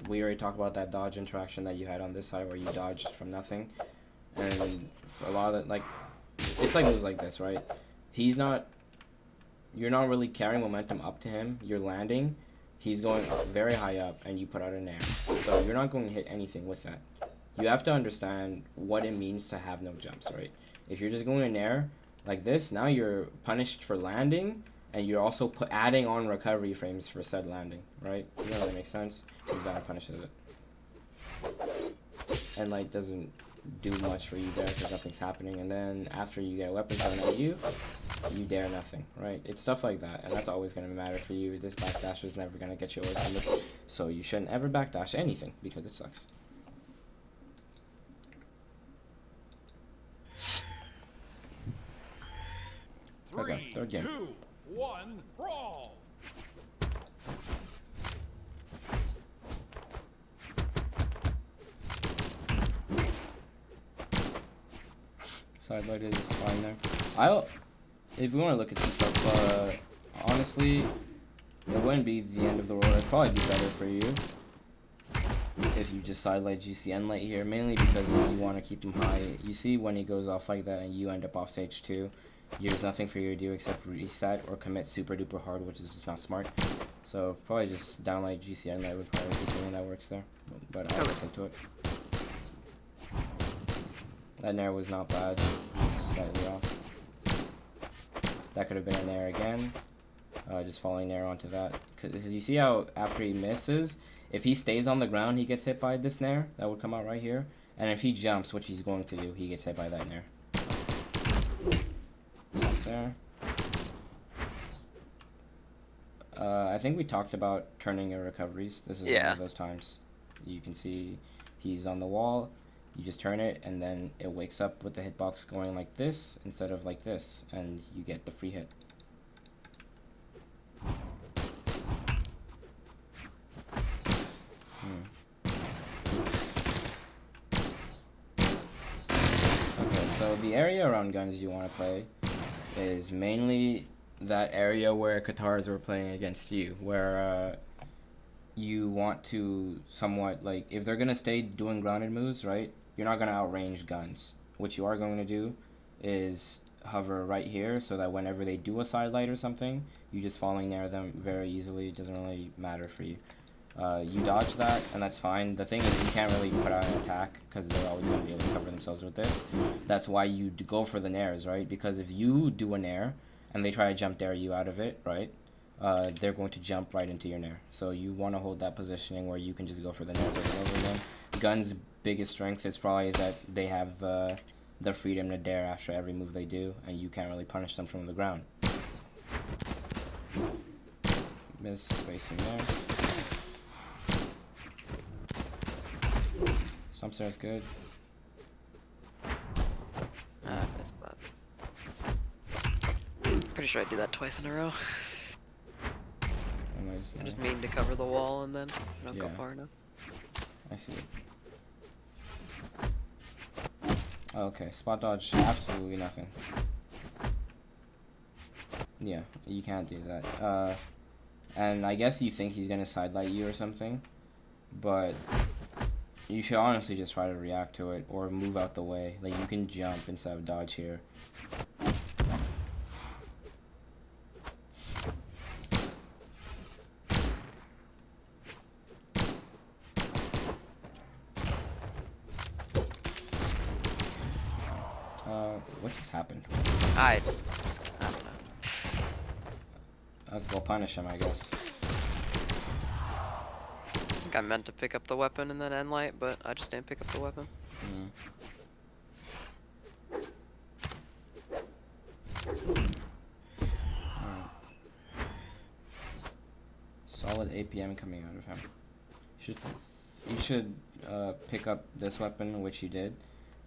We already talked about that dodge interaction that you had on this side where you dodged from nothing, and for a lot of it's like moves like this, right? You're not really carrying momentum up to him. You're landing. He's going very high up, and you put out an air. So you're not going to hit anything with that. You have to understand what it means to have no jumps, right? If you're just going in air like this, now you're punished for landing, and you're also adding on recovery frames for said landing, right? You know, that makes sense? Comes down and punishes it. And like doesn't do much for you there because nothing's happening. And then after you get a weapon thrown at you, you dare nothing, right? It's stuff like that, and that's always going to matter for you. This backdash is never going to get you away from this, so you shouldn't ever backdash anything because it sucks. Okay, third game. 3, 2, 1, brawl! Side light is fine there. If we want to look at some stuff, honestly, it wouldn't be the end of the world. It'd probably be better for you if you just side light GCN light here, mainly because you want to keep him high. You see when he goes off like that and you end up off stage 2, there's nothing for you to do except reset or commit super duper hard, which is just not smart. So probably just downlight GCN light would probably be something that works there, but I'll look into it. That nair was not bad, just slightly off. That could have been an nair again, just falling nair onto that. Because you see how after he misses, if he stays on the ground, he gets hit by this nair. That would come out right here. And if he jumps, which he's going to do, he gets hit by that nair. Jumps there. I think we talked about turning your recoveries. This is one of those times. You can see he's on the wall. You just turn it, and then it wakes up with the hitbox going like this instead of like this, and you get the free hit. Okay, so the area around guns you want to play is mainly that area where Katars were playing against you, where you want to somewhat, like, if they're going to stay doing grounded moves, right? You're not going to outrange guns. What you are going to do is hover right here so that whenever they do a side light or something, you just falling near them very easily. It doesn't really matter for you. You dodge that, and that's fine. The thing is, you can't really put out an attack because they're always going to be able to cover themselves with this. That's why you go for the nairs, right? Because if you do a nair and they try to jump dare you out of it, right? They're going to jump right into your nair. So you want to hold that positioning where you can just go for the nairs over and over again. Gun's biggest strength is probably that they have the freedom to dare after every move they do, and you can't really punish them from the ground. Miss spacing there. Stump stare is good. I missed that. Pretty sure I do that twice in a row. Nice. I just mean to cover the wall and then I don't go far enough. I see. Okay, spot dodge, absolutely nothing. Yeah, you can't do that. And I guess you think he's gonna sidelight you or something, but you should honestly just try to react to it or move out the way. Like, you can jump instead of dodge here. What just happened? I don't know. We'll punish him, I guess. think I meant to pick up the weapon and then end light, but I just didn't pick up the weapon. Alright. Solid APM coming out of him. You should pick up this weapon, which you did,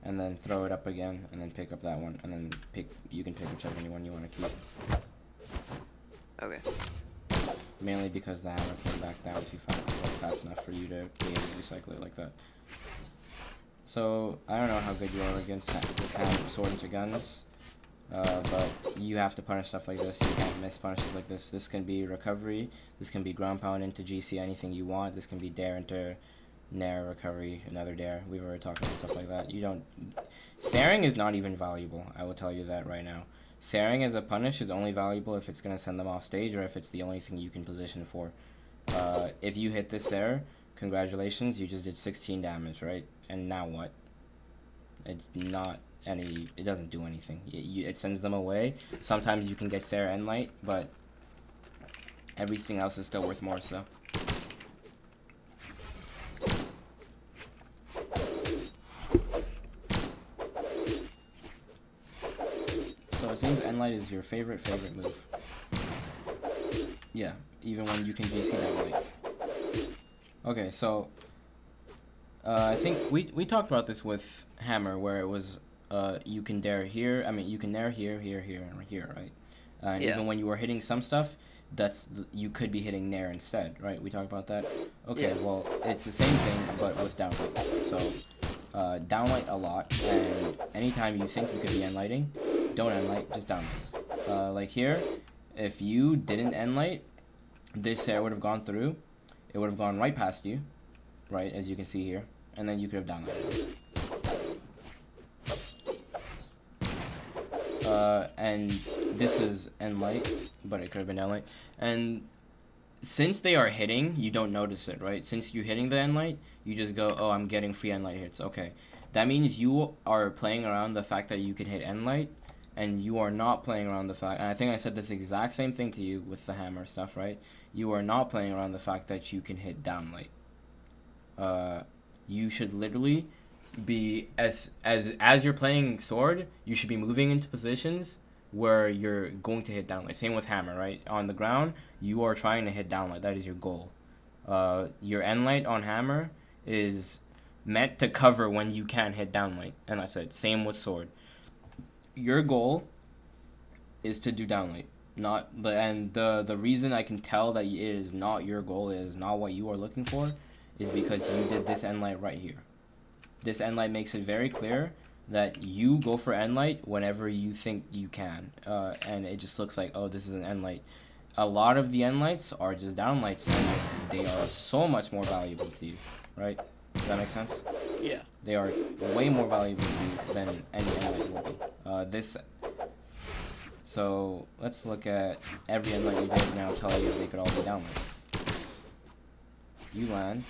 and then throw it up again, and then pick up that one, and then you can pick whichever one you want to keep. Okay. Mainly because the hammer came back down too fast enough for you to be able to recycle it like that. So I don't know how good you are against with sword into guns, but you have to punish stuff like this. You can't miss punishes like this. This can be recovery. This can be ground pound into GC, anything you want. This can be dare into nair, recovery, another dare. We've already talked about stuff like that. You don't. Saring is not even valuable. I will tell you that right now. Saring as a punish is only valuable if it's going to send them off stage or if it's the only thing you can position for. If you hit this there, congratulations, you just did 16 damage, right? And now what? It's not any, it doesn't do anything. It sends them away. Sometimes you can get Sarah and Light, but everything else is still worth more, so. So it seems Endlight is your favorite move. Yeah, even when you can GC that light. Okay, so I think we talked about this with Hammer, where it was you can dare here. I mean, you can dare here, here, here, and here, right? And yeah. Even when you were hitting some stuff, you could be hitting nair instead, right? We talked about that. Okay, yeah. well, it's the same thing but with downlight. So downlight a lot, and anytime you think you could be endlighting, don't endlight, just downlight. Like here, if you didn't endlight, this hair would have gone through. It would have gone right past you, right, as you can see here, and then you could have downlighted. And this is endlight, but it could have been downlight. And since they are hitting, you don't notice it, right? Since you're hitting the endlight, you just go, oh, I'm getting free endlight hits. Okay, that means you are playing around the fact that you can hit endlight, and you are not playing around the fact, and I think I said this exact same thing to you with the hammer stuff, right? You are not playing around the fact that you can hit downlight. You should literally be, as you're playing sword, you should be moving into positions where you're going to hit downlight. Same with hammer, right? On the ground, you are trying to hit downlight. That is your goal. Your endlight on hammer is meant to cover when you can hit downlight, and that's it. Same with sword. Your goal is to do downlight, the reason I can tell that it is not your goal, it is not what you are looking for, is because you did this endlight right here. This endlight makes it very clear that you go for endlight whenever you think you can, and it just looks like, oh, this is an endlight. A lot of the endlights are just downlights, and they are so much more valuable to you, right? Does that make sense? Yeah. They are way more valuable to you than any endlight will be. So let's look at every endlight you did now. Tell you if they could all be downlights. You land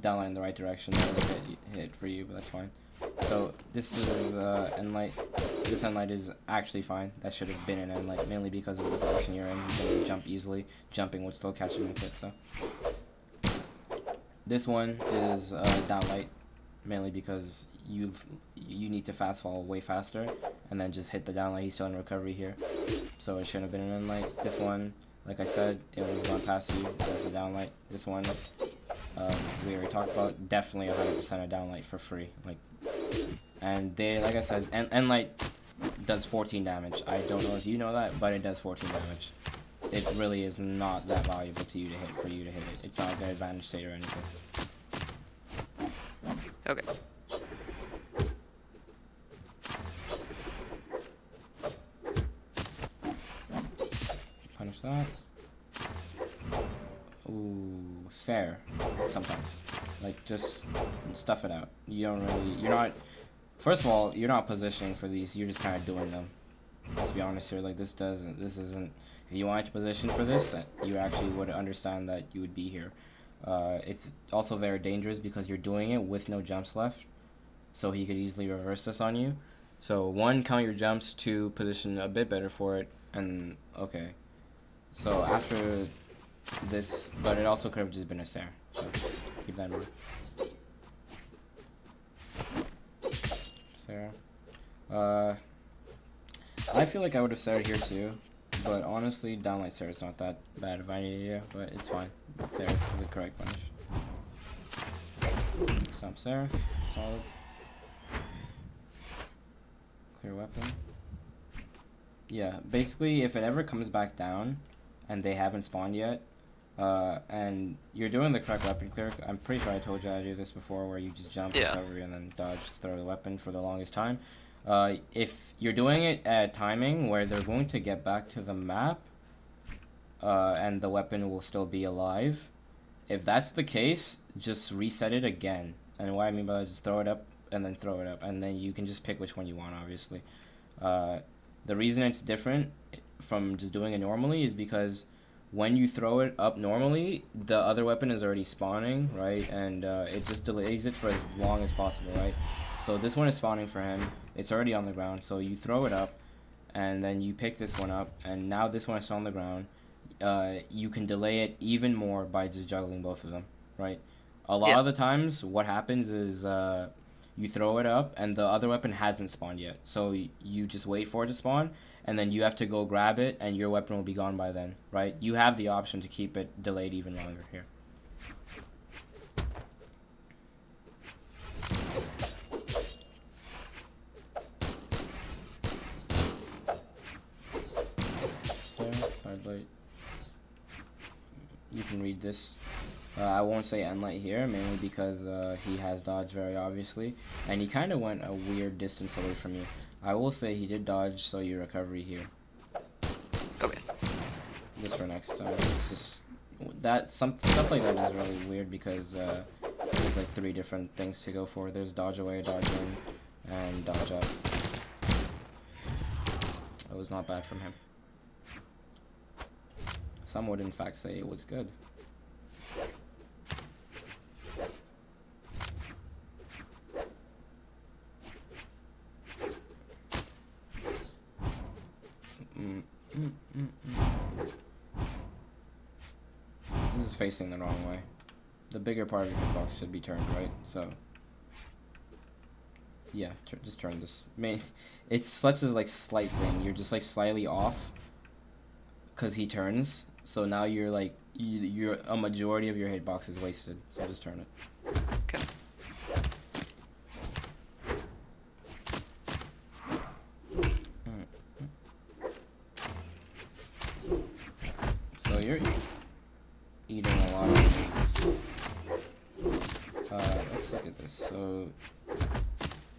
downlight in the right direction. That would hit for you, but that's fine. So this is endlight. This endlight is actually fine. That should have been an endlight, mainly because of the position you're in. You can jump easily. Jumping would still catch him with it. So this one is downlight, mainly because you need to fast fall way faster, and then just hit the downlight. He's still in recovery here, so it shouldn't have been an endlight. This one, like I said, it would have gone past you. That's a downlight. This one, we already talked about. Definitely 100% a downlight for free. And they, like I said, endlight does 14 damage. I don't know if you know that, but it does 14 damage. It really is not that valuable to you to hit for you to hit it. It's not a good advantage state or anything. Okay. Punish that. Ooh, Sare. Sometimes. Just stuff it out. You're not, first of all, you're not positioning for these, you're just kind of doing them. Let's be honest here, this isn't, if you wanted to position for this, you actually would understand that you would be here. It's also very dangerous because you're doing it with no jumps left, so he could easily reverse this on you. So 1, count your jumps, 2, position a bit better for it, and okay. So after this, but it also could have just been a Sare. So keep that in mind. Sarah. I feel like I would have Sarah here too, but honestly, downlight Sarah's not that bad of an idea, but it's fine. Sarah's the correct punish. Stop Sarah. Solid. Clear weapon. Yeah, basically, if it ever comes back down and they haven't spawned yet, and you're doing the correct weapon clear, I'm pretty sure I told you how to do this before, where you just jump, recovery, and then dodge, throw the weapon for the longest time. If you're doing it at a timing where they're going to get back to the map, and the weapon will still be alive, if that's the case, just reset it again. And what I mean by that is just throw it up and then throw it up, and then you can just pick which one you want, obviously. The reason it's different from just doing it normally is because when you throw it up normally, the other weapon is already spawning, right? And it just delays it for as long as possible, right? So this one is spawning for him. It's already on the ground, so you throw it up, and then you pick this one up, and now this one is still on the ground. You can delay it even more by just juggling both of them, right? A lot of the times, what happens is you throw it up, and the other weapon hasn't spawned yet. So you just wait for it to spawn, and then you have to go grab it, and your weapon will be gone by then, right? You have the option to keep it delayed even longer here. So, side light. You can read this. I won't say end light here, mainly because he has dodge very obviously, and he kind of went a weird distance away from you. I will say he did dodge, so your recovery here. Okay. Just for next time. It's just that stuff like that is really weird because there's like 3 different things to go for. There's dodge away, dodge in, and dodge up. It was not bad from him. Some would in fact say it was good. This is facing the wrong way. The bigger part of your hitbox should be turned right, so yeah, just turn this. It's such a like slight thing. You're just like slightly off because he turns, so now you're like you're a majority of your hitbox is wasted, so just turn it. Okay. So you're eating a lot of meats. Let's look at this. So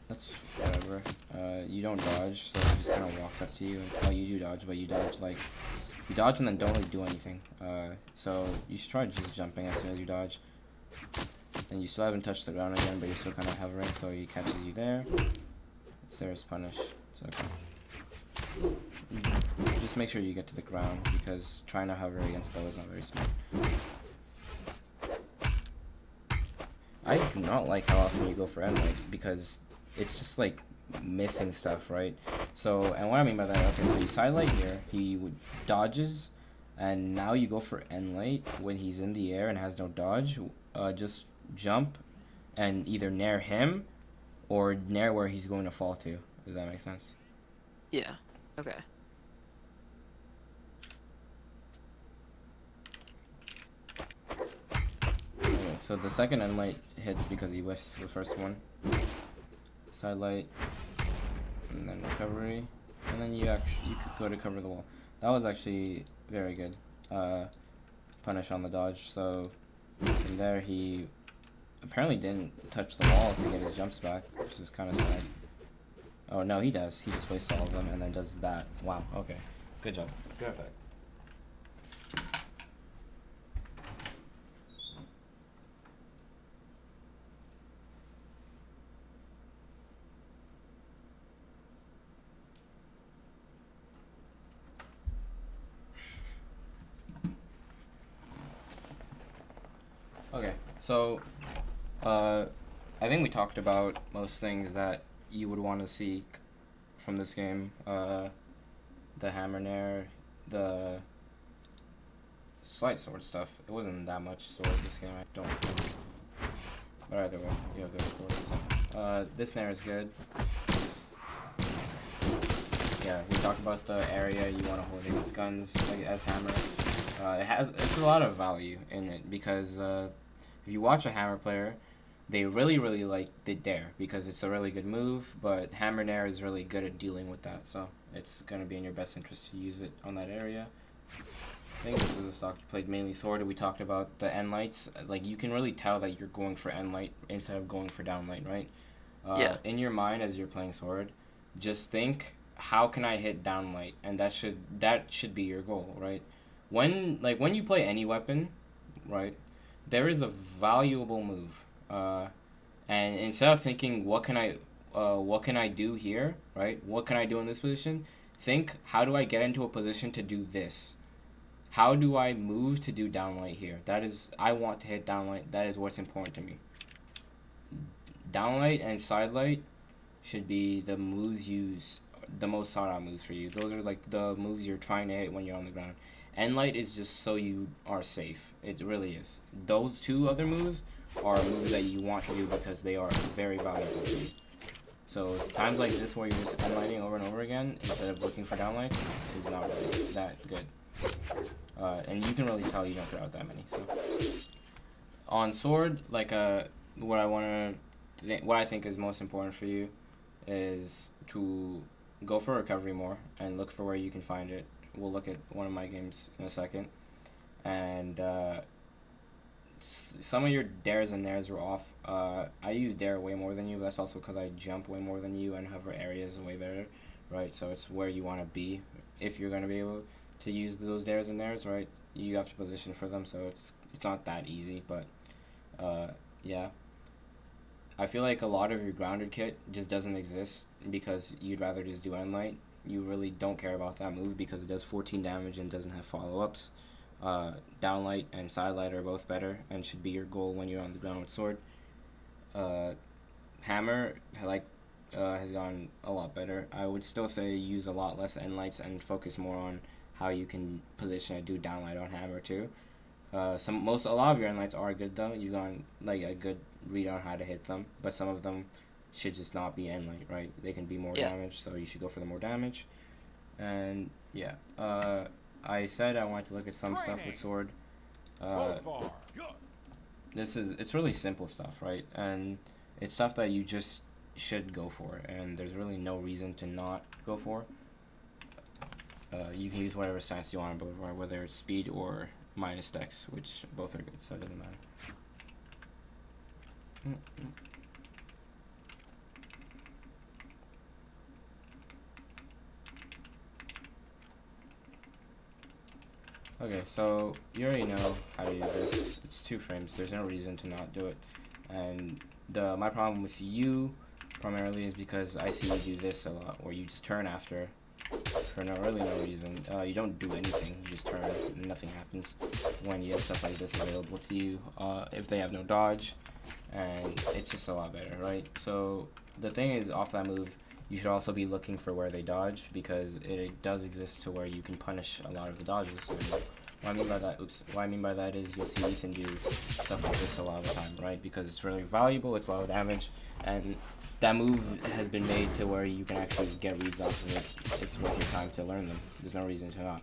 that's whatever. You don't dodge, so he just kind of walks up to you. Oh, you do dodge, but you dodge like you dodge and then don't really do anything. So you should try just jumping as soon as you dodge. And you still haven't touched the ground again, but you're still kind of hovering, so he catches you there. Sarah's punish. It's okay. Just make sure you get to the ground, because trying to hover against bow is not very smart. I do not like how often you go for end light, because it's just like missing stuff, right? So, and what I mean by that, okay, so you side light here, he dodges, and now you go for end light when he's in the air and has no dodge. Just jump and either nair him or nair where he's going to fall to. Does that make sense? Yeah. Okay. Okay, so the second end light hits because he whiffs the first one. Side light, and then recovery, and then you could go to cover the wall. That was actually very good. Punish on the dodge. So from there he apparently didn't touch the wall to get his jumps back, which is kind of sad. Oh no, he does. He just wastes all of them and then does that. Wow. Okay. Good job. Good back. Okay, so I think we talked about most things that you would want to seek from this game. The hammer nair, the slight sword stuff. It wasn't that much sword this game, I don't think. But either way, you have the recordings. This snare is good. Yeah, we talked about the area you want to hold against guns like, as hammer. It's a lot of value in it because if you watch a hammer player, they really like the dare because it's a really good move, but hammer nair is really good at dealing with that, so it's going to be in your best interest to use it on that area. I think this was a stock you played mainly sword. We talked about the end lights. Like, you can really tell that you're going for end light instead of going for down light, right? Yeah. In your mind as you're playing sword, just think, how can I hit down light? And that should be your goal, right? When you play any weapon, right, there is a valuable move. And instead of thinking, what can I do here, right? What can I do in this position? Think, how do I get into a position to do this? How do I move to do downlight here? I want to hit downlight. That is what's important to me. Downlight and sidelight should be the most sought out moves for you. Those are like the moves you're trying to hit when you're on the ground. Endlight is just so you are safe. It really is. Those two other moves are moves that you want to do because they are very valuable to you. So it's times like this where you're just endlighting over and over again instead of looking for downlights is not really that good. And you can really tell you don't throw out that many. So on sword, like what I think is most important for you is to go for recovery more and look for where you can find it. We'll look at one of my games in a second, and some of your dares and nairs were off. I use dare way more than you, but that's also because I jump way more than you and hover areas way better, right? So it's where you want to be if you're gonna be able to use those dares and nairs, right? You have to position for them, so it's not that easy, but yeah. I feel like a lot of your grounded kit just doesn't exist because you'd rather just do endlight. You really don't care about that move because it does 14 damage and doesn't have follow-ups. Downlight and sidelight are both better and should be your goal when you're on the ground with sword. Hammer, has gone a lot better. I would still say use a lot less endlights and focus more on how you can position and do downlight on hammer too. A lot of your endlights are good though. You've gone like a good read on how to hit them, but some of them should just not be endlight, right? They can be more damage, so you should go for the more damage. And yeah, I said I wanted to look at some stuff with sword. It's really simple stuff, right? And it's stuff that you just should go for, and there's really no reason to not go for. You can use whatever stance you want, whether it's speed or minus dex, which both are good, so it doesn't matter. Okay, so you already know how to do this. It's 2 frames. There's no reason to not do it. And my problem with you primarily is because I see you do this a lot, where you just turn after for no reason. You don't do anything. You just turn and nothing happens when you have stuff like this available to you. If they have no dodge, and it's just a lot better, right? So the thing is, off that move, you should also be looking for where they dodge because it does exist to where you can punish a lot of the dodges. And what I mean by that is you'll see Ethan do stuff like this a lot of the time, right? Because it's really valuable, it's a lot of damage, and that move has been made to where you can actually get reads off of it. It's worth your time to learn them. There's no reason to not.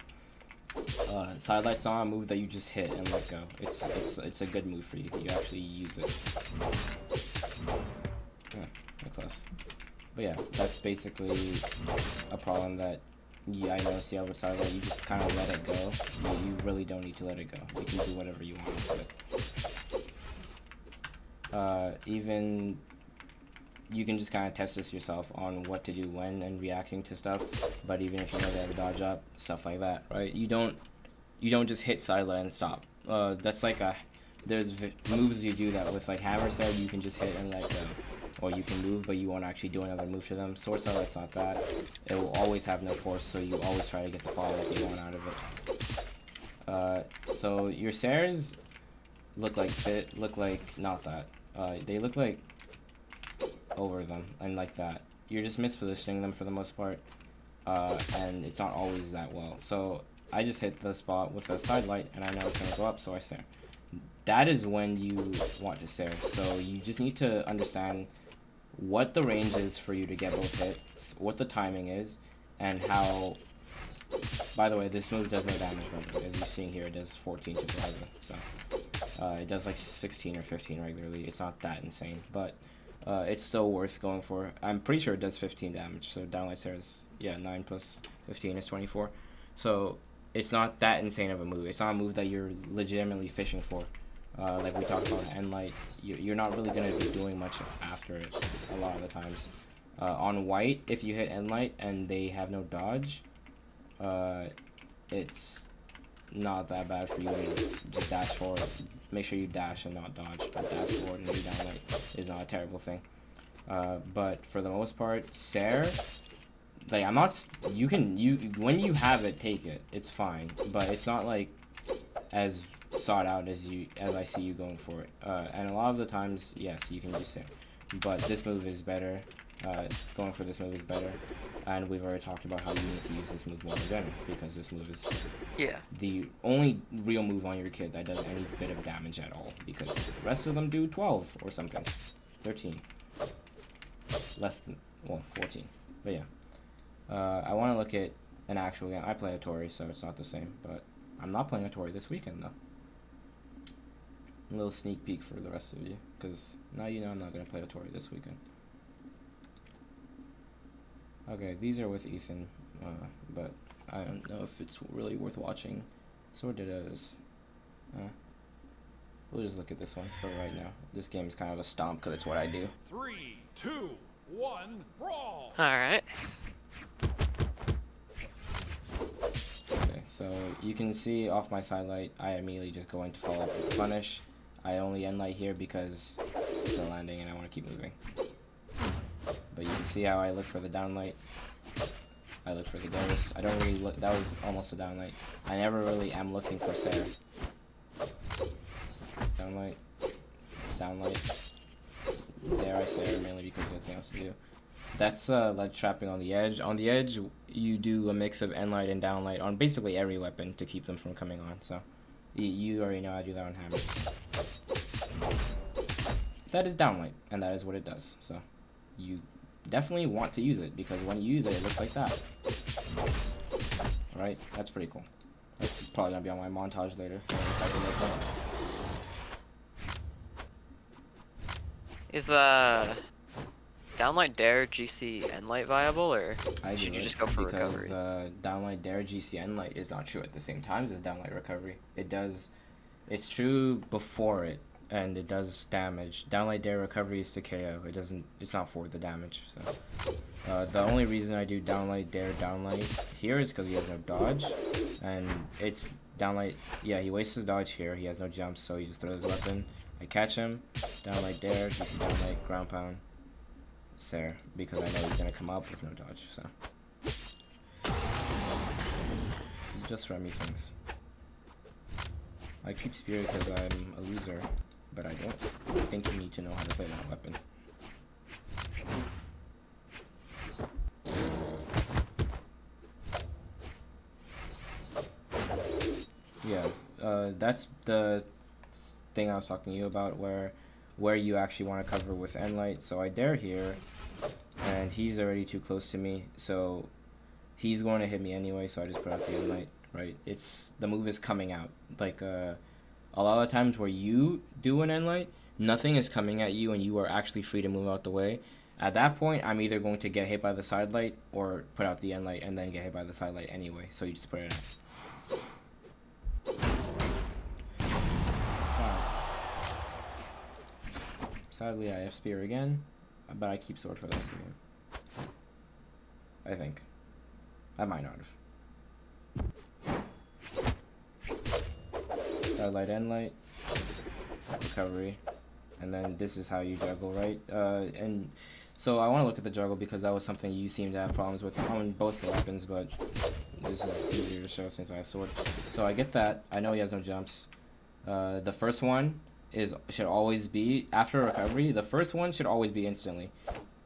Sidelight's not a move that you just hit and let go. It's a good move for you. You actually use it. Yeah, close. But yeah, that's basically a problem that I noticed you have with sidelight. You just kind of let it go. You really don't need to let it go. You can do whatever you want with it. Even you can just kind of test this yourself on what to do when and reacting to stuff. But even if you know they have a dodge up, stuff like that, right? You don't just hit sidelight and stop. That's like there's moves you do that with, like hammer side. You can just hit and let go. Or you can move, but you won't actually do another move to them. Sword style, that's not that. It will always have no force, so you always try to get the follow-up you want out of it. So your Sares look like not that. They look like over them and like that. You're just mispositioning them for the most part, and it's not always that well. So I just hit the spot with a side light, and I know it's gonna go up, so I stare. That is when you want to stare. So you just need to understand what the range is for you to get both hits, what the timing is, and how. By the way, this move does no damage, but as you're seeing here, it does 14 to Brawlhalla, so it does like 16 or 15 regularly. It's not that insane, but it's still worth going for. I'm pretty sure it does 15 damage, so downlight stare is, yeah, 9 plus 15 is 24. So it's not that insane of a move. It's not a move that you're legitimately fishing for. Like we talked about end light, you're not really going to be doing much after it a lot of the times. On white, if you hit end light and they have no dodge, it's not that bad for you to just dash forward. Make sure you dash and not dodge, but dash forward and do down light is not a terrible thing. But for the most part, Sare, like I'm not, when you have it, take it. It's fine, but it's not like as sought out as I see you going for it. And a lot of the times, yes, you can do Sare, but this move is better. Going for this move is better, and we've already talked about how you need to use this move more in general, because this move is the only real move on your kid that does any bit of damage at all, because the rest of them do 12 or something, 13, less than, well, 14, but yeah. I want to look at an actual game. I play a Tori, so it's not the same, but I'm not playing a Tori this weekend though. A little sneak peek for the rest of you, because now you know I'm not going to play a Tori this weekend. Okay, these are with Ethan, but I don't know if it's really worth watching. Sorditos. We'll just look at this one for right now. This game is kind of a stomp because it's what I do. 3, 2, 1, brawl! Alright. Okay, so you can see off my side light, I immediately just go into follow up with punish. I only end light here because it's a landing and I want to keep moving. But you can see how I look for the downlight. I look for the ghost. I don't really look. That was almost a downlight. I never really am looking for Sare. Downlight. Downlight. There I Sare mainly because there's nothing else to do. That's like trapping on the edge. On the edge, you do a mix of end light and downlight on basically every weapon to keep them from coming on. So you already know I do that on hammer. That is downlight, and that is what it does. So you definitely want to use it, because when you use it, it looks like that. Alright, that's pretty cool. That's probably gonna be on my montage later. Is downlight dare GC end light viable, or should you just go for recovery? Because downlight dare GC end light is not true at the same time as downlight recovery. It does, it's true before it, and it does damage. Downlight dare recovery is to KO. It doesn't. It's not for the damage. So the only reason I do downlight dare downlight here is because he has no dodge, and it's downlight. Yeah, he wastes his dodge here. He has no jumps, so he just throws his weapon. I catch him. Downlight dare. Just downlight ground pound. Sare, because I know he's gonna come up with no dodge. So just Remmy things. I keep spirit because I'm a loser, but I don't think you need to know how to play that weapon. Yeah, that's the thing I was talking to you about, where you actually want to cover with end light. So I dare here, and he's already too close to me, so he's going to hit me anyway, so I just put out the end light. Right, it's the move is coming out. Like a lot of times where you do an end light, nothing is coming at you and you are actually free to move out the way. At that point, I'm either going to get hit by the side light or put out the end light and then get hit by the side light anyway, so you just put it out. Sadly, I have spear again, but I keep sword for the rest of the game. I think. I might not have. Side light, end light, recovery, and then this is how you juggle, right? And so I want to look at the juggle because that was something you seem to have problems with on both the weapons, but this is easier to show since I have sword. So I get that. I know he has no jumps. The first one should always be after recovery. The first one should always be instantly,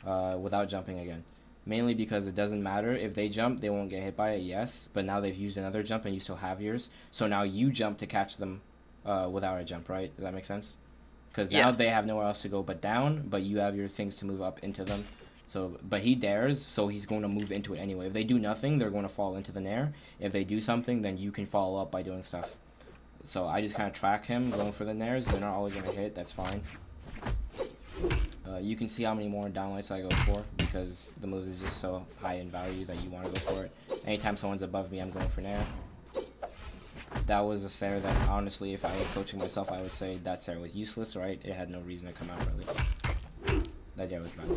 without jumping again. mainly because it doesn't matter if they jump, they won't get hit by it. Yes, but now they've used another jump and you still have yours, so now you jump to catch them without a jump, right? Does that make sense? Because now Yeah. they have nowhere else to go but down, but you have your things to move up into them. So, but he dares, so he's going to move into it anyway. If they do nothing, they're going to fall into the nair. If they do something, then you can follow up by doing stuff. So I just kind of track him, going for the nairs. They're not always going to hit, that's fine. You can see how many more downlights I go for, because the move is just so high in value that you want to go for it. Anytime someone's above me, I'm going for nair. That was a Sarah that, honestly, if I was coaching myself, I would say that Sarah was useless, right? It had no reason to come out, really. That Sarah was bad.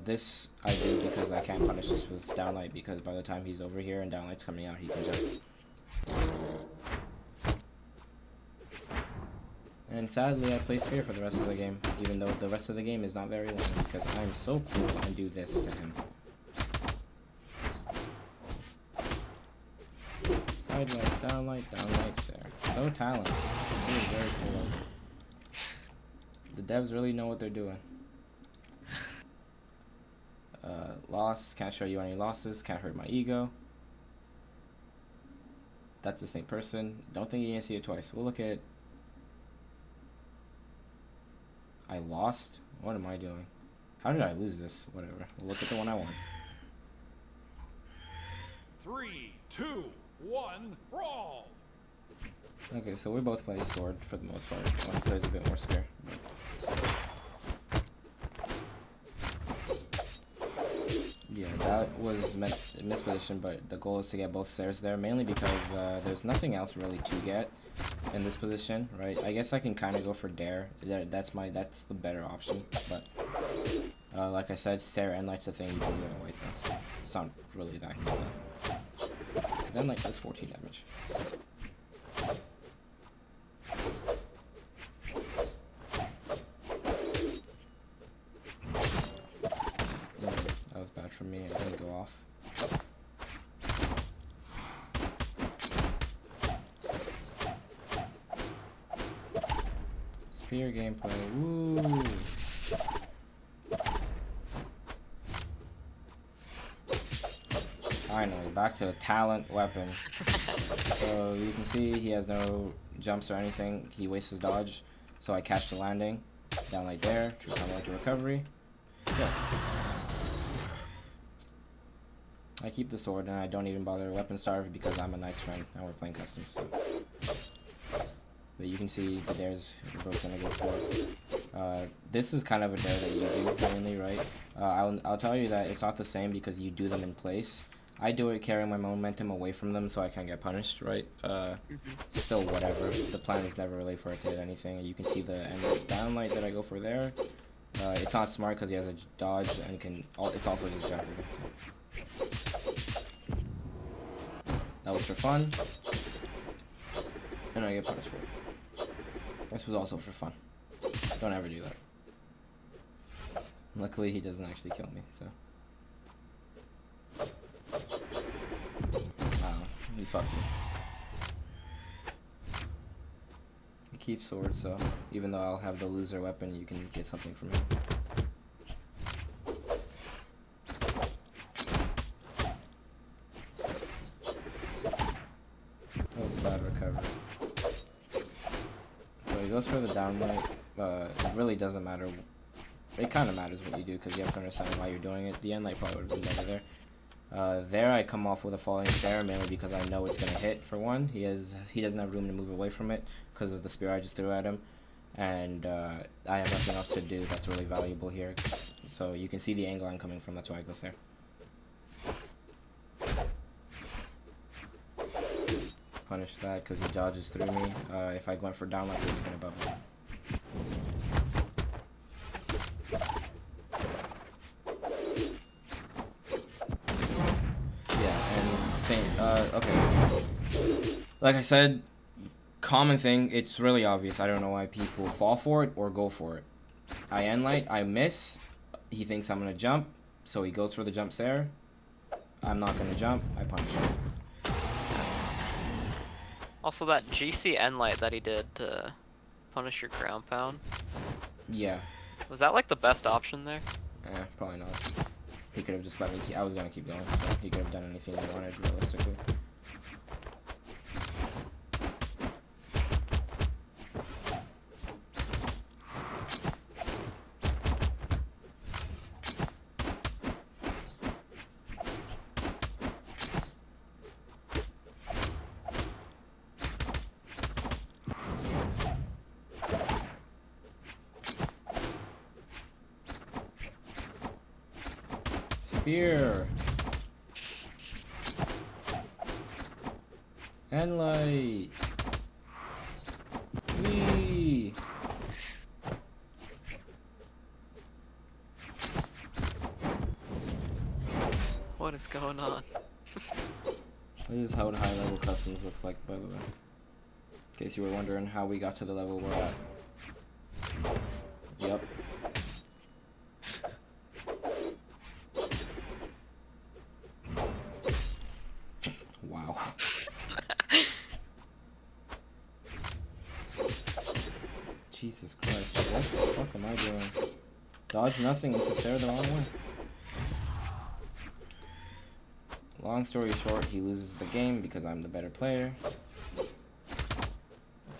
This I do because I can't punish this with downlight, because by the time he's over here and downlight's coming out, he can jump. And sadly, I play Spear for the rest of the game, even though the rest of the game is not very long, because I'm so cool and do this to him. Sidelight, downlight, Sarah. So talented. Spear is very cool. The devs really know what they're doing. Loss, can't show you any losses, can't hurt my ego. That's the same person. Don't think you can see it twice. We'll look at... I lost? What am I doing? How did I lose this? Whatever. We'll look at the one I won. 3, 2, 1, brawl! Okay, so we both play sword for the most part. One plays a bit more spear. Yeah, that was misposition, but the goal is to get both stairs there, mainly because there's nothing else really to get in this position, right? I guess I can kind of go for dare. That's the better option, but like I said, Sarah and Light's the thing you can do in white though. It's not really that good though, because then Light does 14 damage. That was bad for me. It didn't go off. Spear gameplay. Woo! Finally, back to a talent weapon. So you can see he has no jumps or anything. He wastes his dodge. So I catch the landing. Down like there. True combo to recovery. Good. I keep the sword and I don't even bother weapon starve because I'm a nice friend and we're playing customs. So. But you can see the dares we're both gonna go for. This is kind of a dare that you do mainly, right? I'll tell you that it's not the same because you do them in place. I do it carrying my momentum away from them so I can't get punished, right? Still, whatever. The plan is never really for it to hit anything. You can see the downlight that I go for there. It's not smart because he has a dodge and it's also just jumping. So. That was for fun. And I get punished for it. This was also for fun. Don't ever do that. Luckily, he doesn't actually kill me, so. Wow, he fucked me. I keep sword, so even though I'll have the loser weapon, you can get something from him. That was a bad recovery. So he goes for the downlight. It really doesn't matter. It kind of matters what you do because you have to understand why you're doing it. The end light probably would have been better there. There I come off with a falling stare mainly because I know it's gonna hit for one. He doesn't have room to move away from it because of the spear I just threw at him, and I have nothing else to do that's really valuable here. So you can see the angle I'm coming from. That's why I go there. Punish that because he dodges through me. If I went for downlight, he would have been above me. Okay. Like I said, common thing, it's really obvious. I don't know why people fall for it or go for it. I end light, I miss. He thinks I'm gonna jump, so he goes for the jump there. I'm not gonna jump, I punish him. Also, that GC end light that he did to punish your ground pound. Yeah. Was that like the best option there? Probably not. He could have just let me. I was gonna keep going, so he could have done anything he wanted realistically. Spear and light. Whee! What is going on? This is how high level customs looks like, by the way. In case you were wondering how we got to the level we're at. Yep. Wow. Jesus Christ, what the fuck am I doing? Dodge nothing and to stare the wrong way. Long story short, he loses the game because I'm the better player.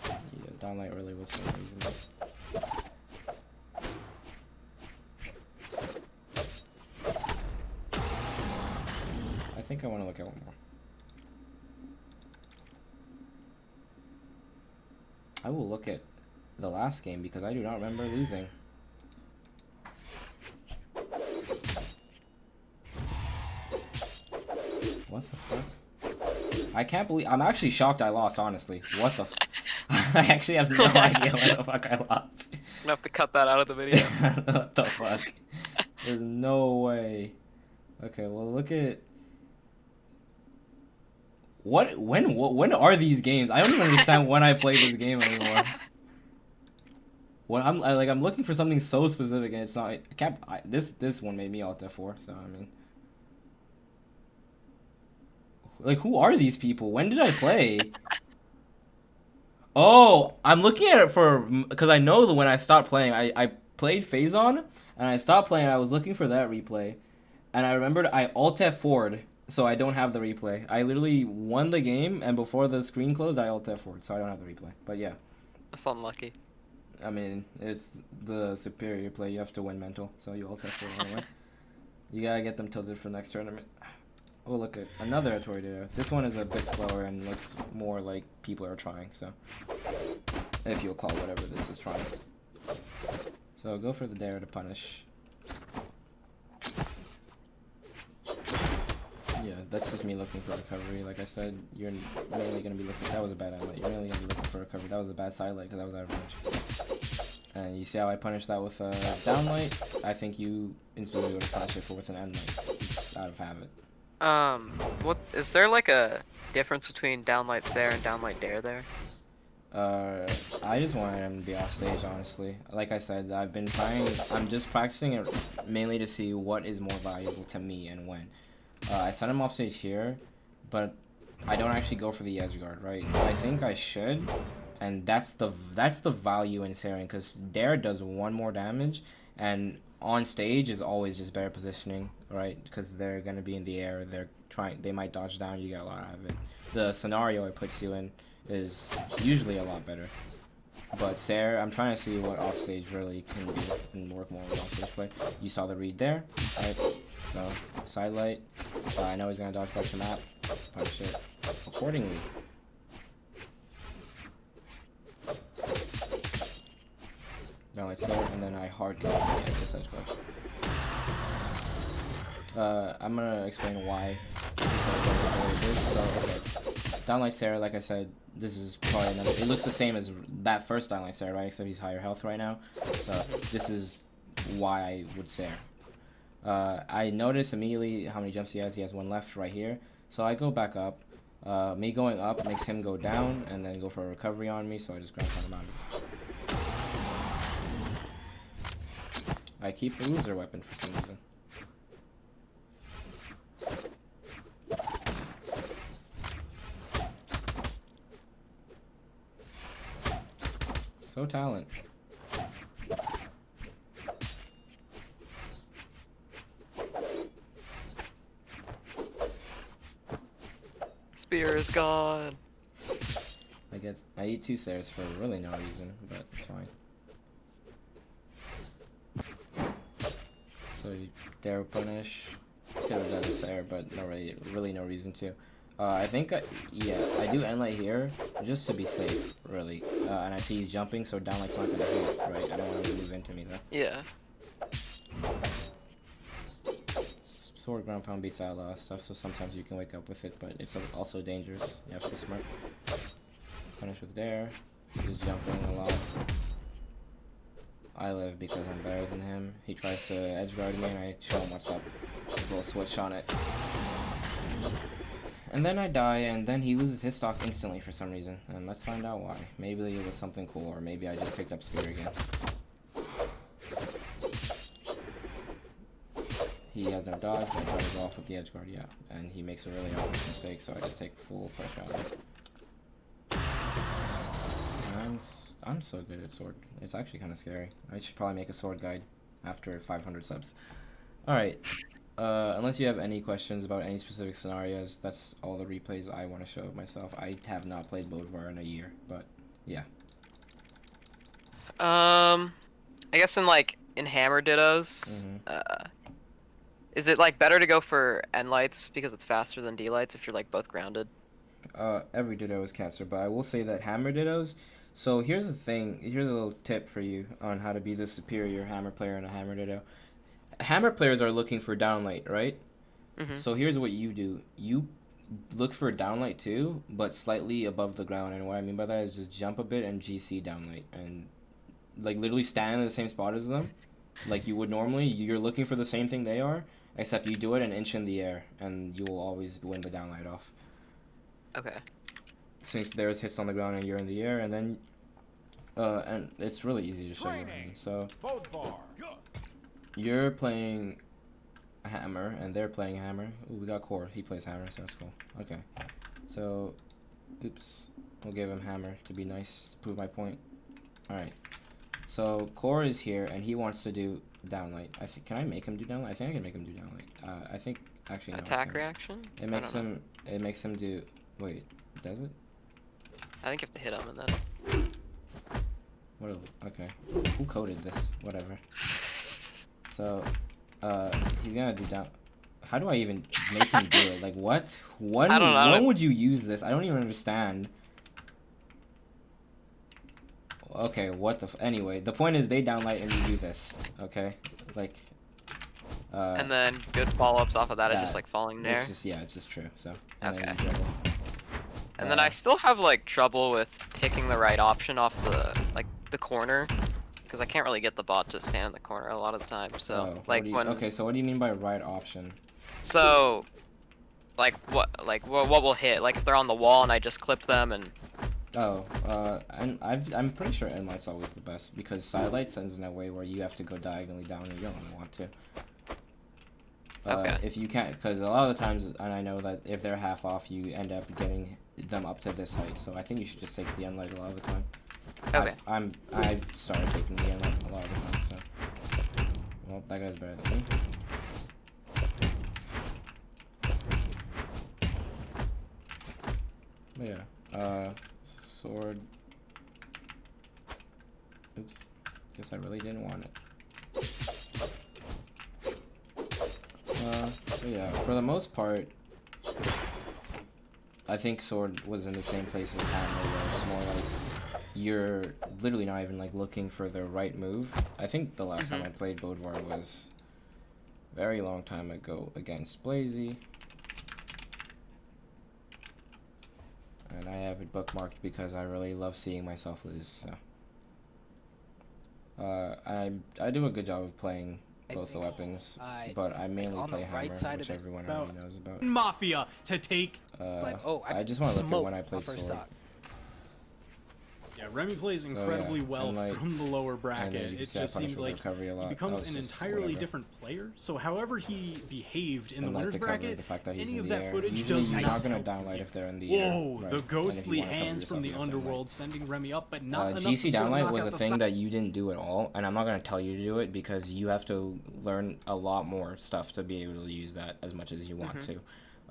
Yeah, downlight really was so reasonable. I think I want to look at one more. I will look at the last game because I do not remember losing. What the fuck? I can't believe. I'm actually shocked I lost, honestly. What the I actually have no idea what the fuck I lost. I'm gonna have to cut that out of the video. What the fuck? There's no way. Okay, well, look at. When are these games? I don't even understand when I play this game anymore. When I'm looking for something so specific and it's not. This one made me Alt F4, so I mean. Like, who are these people? When did I play? Oh, I'm looking at it because I know that when I stopped playing, I played Phazon, and I stopped playing, I was looking for that replay. And I remembered I Alt F4'd, so I don't have the replay. I literally won the game, and before the screen closed, I Alt F4'd, so I don't have the replay. But yeah. That's unlucky. I mean, it's the superior play. You have to win mental, so you Alt F4 anyway. You gotta get them tilted for next tournament. Oh, look at another tornado. This one is a bit slower and looks more like people are trying, so. If you'll call whatever this is trying. So go for the dare to punish. Yeah, that's just me looking for recovery. Like I said, you're mainly going to be looking. That was a bad highlight. You're mainly going to be looking for recovery. That was a bad sidelight because I was out of range. And you see how I punished that with a downlight? I think you instantly would have punished it with an endlight. Just out of habit. What is there like a difference between downlight Sarah and downlight dare there? I just wanted him to be off stage, honestly. Like I said, I'm just practicing it mainly to see what is more valuable to me and when. I sent him off stage here, but I don't actually go for the edge guard, right? I think I should, and that's the value in Saren, because dare does 1 more damage, and on stage is always just better positioning, right? Because they're gonna be in the air, they might dodge down, you get a lot out of it. The scenario it puts you in is usually a lot better. But Sarah, I'm trying to see what offstage really can be and work more with offstage play. You saw the read there, right? So, sidelight. I know he's gonna dodge back to map. Punish it accordingly. No, it's there, and then I hard cut this edge guard. I'm gonna explain why this edge guard is really good. So, okay. It's downlight Sarah, like I said, this is probably another. It looks the same as that first downlight Sarah, right? Except he's higher health right now. So, this is why I would Sarah. I notice immediately how many jumps he has. He has 1 left right here. So I go back up. Me going up makes him go down and then go for a recovery on me. So I just ground pound him out of it. I keep the loser weapon for some reason. So talent. Warrior is gone. I eat 2 stairs for really no reason, but it's fine. So you dare punish. Could have done this there, but no really no reason to. I think yeah, I do end light here just to be safe, really. And I see he's jumping, so down light's not gonna hit, right? I don't want him to move into me though. Yeah. Sword ground pound beats out a lot of stuff, so sometimes you can wake up with it, but it's also dangerous. You have to be smart. Punish with dare. He's jumping a lot. I live because I'm better than him. He tries to edge guard me and I show him what's up. A little switch on it. And then I die and then he loses his stock instantly for some reason. And let's find out why. Maybe it was something cool or maybe I just picked up spear again. He has no dodge, I try to go off with the edge guard, yeah. And he makes a really obvious mistake, so I just take full push out. I'm so good at sword. It's actually kind of scary. I should probably make a sword guide after 500 subs. Alright. Unless you have any questions about any specific scenarios, that's all the replays I want to show of myself. I have not played Brawlhalla in a year, but yeah. I guess in Hammer Dittos, is it better to go for N lights because it's faster than D lights if you're both grounded? Every Ditto is cancer, but I will say that Hammer Dittos. So here's the thing. Here's a little tip for you on how to be the superior Hammer player in a Hammer Ditto. Hammer players are looking for downlight, right? So here's what you do. You look for downlight too, but slightly above the ground. And what I mean by that is just jump a bit and GC downlight. And literally stand in the same spot as them. Like you would normally. You're looking for the same thing they are, except you do it an inch in the air. And you will always win the downlight off. Okay. Since there's hits on the ground and you're in the air, and then and it's really easy to show you. So you're playing a hammer and they're playing a hammer. Ooh, we got core. He plays hammer, so that's cool. Okay. So oops. We'll give him hammer to be nice, to prove my point. Alright. So core is here and he wants to do downlight. Can I make him do downlight? I think I can make him do downlight. I think actually no, attack reaction? It makes him do wait, does it? I think you have to hit him and then. Okay. Who coded this? Whatever. So, he's gonna do down. How do I even make him do it? Like what? When would you use this? I don't even understand. Okay, what the anyway, the point is they downlight and you do this, okay? And then good follow-ups off of that is just falling there. It's just true, so. Okay. And then I still have trouble with picking the right option off the corner, because I can't really get the bot to stand in the corner a lot of the time. So okay, so what do you mean by right option? So what will hit? If they're on the wall and I just clip them and. Oh, I'm pretty sure end light's always the best because side light sends in a way where you have to go diagonally down and you don't really want to. Okay. If you can't, because a lot of the times, and I know that if they're half off, you end up getting them up to this height. So I think you should just take the end light a lot of the time. Okay. I've started taking the end light a lot of the time. So, well, that guy's better than me. But yeah, sword. Oops. Guess I really didn't want it. But yeah, for the most part, I think sword was in the same place as hammer, where it's more you're literally not even looking for the right move. I think the last time I played Brawlhalla was a very long time ago against Blazy. And I have it bookmarked because I really love seeing myself lose. So. I do a good job of playing both the weapons, but I mainly play hammer, which everyone already knows about. Mafia to take. I just want to look at when I played sword. Yeah, Remmy plays incredibly well from the lower bracket. It just seems like he becomes an entirely different player. So however he behaved in the winner's bracket, any of that footage does not. You're not gonna downlight if they're in the air. Whoa, the ghostly hands from the underworld sending Remmy up, but not enough. GC downlight was a thing that you didn't do at all, and I'm not gonna tell you to do it because you have to learn a lot more stuff to be able to use that as much as you want to.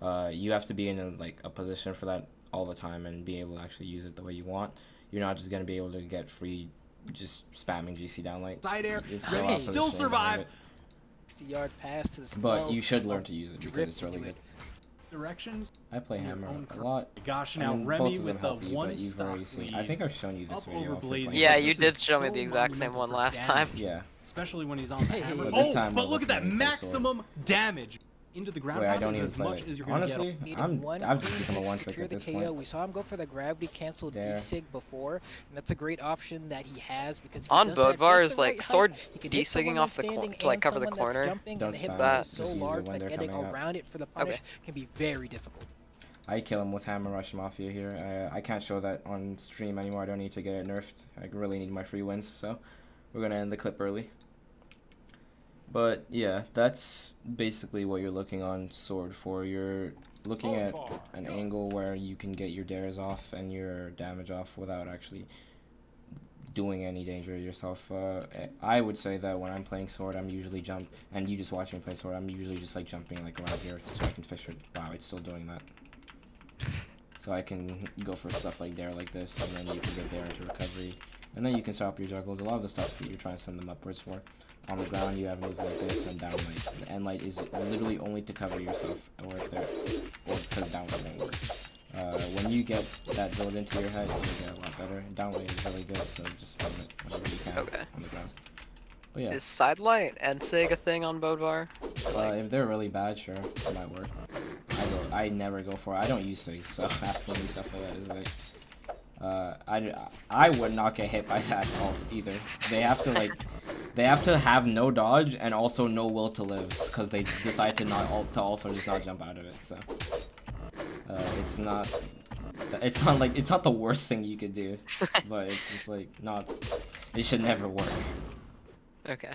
You have to be in a position for that all the time and be able to actually use it the way you want. You're not just gonna be able to get free just spamming GC downlight. Side air, Remmy still survived. 60-yard pass to the But you should learn to use it because it's really good. Directions. I play Hammer a lot. Gosh, now Remmy with the one stock lead. I think I've shown you this video. Yeah, you did show me the exact same one last time. Yeah. Especially when he's on the hammer. But this time but look at that maximum damage into the ground. Wait, I don't even as play much it. as you're gonna Honestly, I've just become a one-trick at this point. We saw him go for the gravity cancel D-Sig before, and that's a great option that he has because on Bodvar is like sword D-Sigging off the corner to like cover the corner. Don't spam that. So large that getting around it for the punish can be very difficult. I kill him with Hammer Rush Mafia here. I can't show that on stream anymore. I don't need to get it nerfed. I really need my free wins, so we're gonna end the clip early. But yeah, that's basically what you're looking on sword for. You're looking at an angle where you can get your dares off and your damage off without actually doing any danger to yourself. I would say that when I'm playing sword, I'm usually and you just watching me play sword, I'm usually just like jumping like around here so I can fish it. Wow, it's still doing that. So I can go for stuff like dare like this, and then you can get dare into recovery, and then you can start up your juggles. A lot of the stuff that you're trying to send them upwards for. On the ground, you have moves like this and downlight. The end light is literally only to cover yourself, or because downlight won't work. When you get that drilled into your head, you get a lot better. Downlight is really good, so just spam it whenever you can on the ground. But yeah. Is sidelight and sig a thing on Bodvar? If they're really bad, sure, it might work. I never go for it. I don't use SIGs, so asking me stuff like that is like, I would not get hit by that pulse either. They have to have no dodge and also no will to live, because they decide to also just not jump out of it. So it's not the worst thing you could do, but it's just like it should never work. Okay.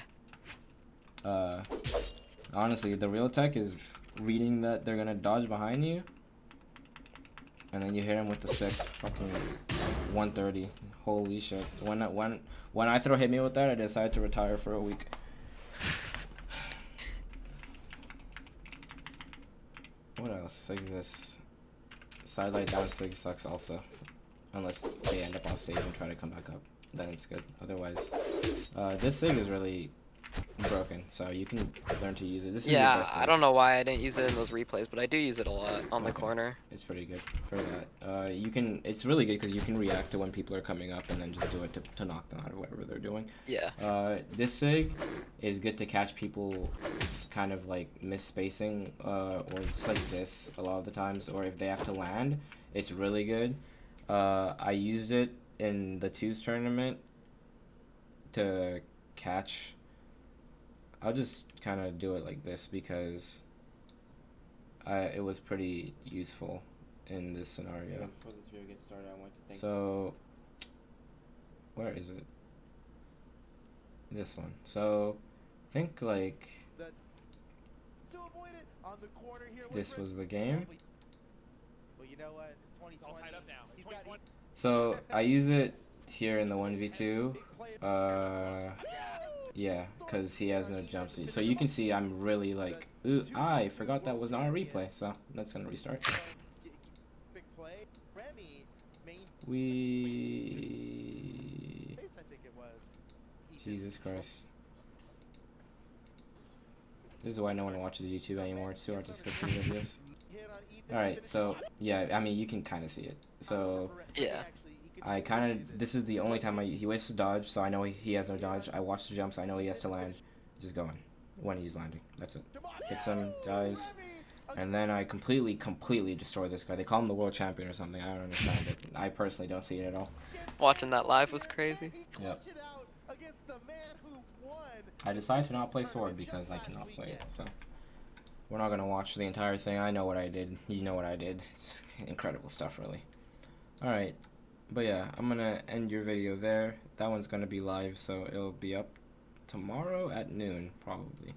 Honestly, the real tech is reading that they're gonna dodge behind you, and then you hit him with the sick fucking 130. Holy shit! When I throw hit me with that, I decided to retire for a week. What else exists? Sidelight down sig sucks also, unless they end up off stage and try to come back up. Then it's good. Otherwise, this sig is really broken, so you can learn to use it. This is your best sig. I don't know why I didn't use it in those replays, but I do use it a lot on the corner. It's pretty good for that. It's really good because you can react to when people are coming up and then just do it to knock them out of whatever they're doing. Yeah. This sig is good to catch people kind of like misspacing, or just like this a lot of the times, or if they have to land, it's really good. I used it in the twos tournament to catch. I'll just kind of do it like this because it was pretty useful in this scenario. Yeah, before this video gets started, I want to thank you. Where is it? This one. So I think like this was the game. So I use it here in the 1v2. Yeah, because he has no jump. So you can see I'm really like, ooh, I forgot that was not a replay, so that's gonna restart. Jesus Christ. This is why no one watches YouTube anymore. It's too hard to skip through videos. Alright, so yeah, I mean you can kind of see it. So yeah. This is the only time he wastes his dodge, so I know he has no dodge. I watch the jumps, I know he has to land. Just going when he's landing. That's it. Hits him, dies, and then I completely destroy this guy. They call him the world champion or something. I don't understand it. I personally don't see it at all. Watching that live was crazy. Yep. I decided to not play sword because I cannot play it, so we're not gonna watch the entire thing. I know what I did. You know what I did. It's incredible stuff, really. Alright. But yeah, I'm gonna end your video there. That one's gonna be live, so it'll be up tomorrow at noon, probably.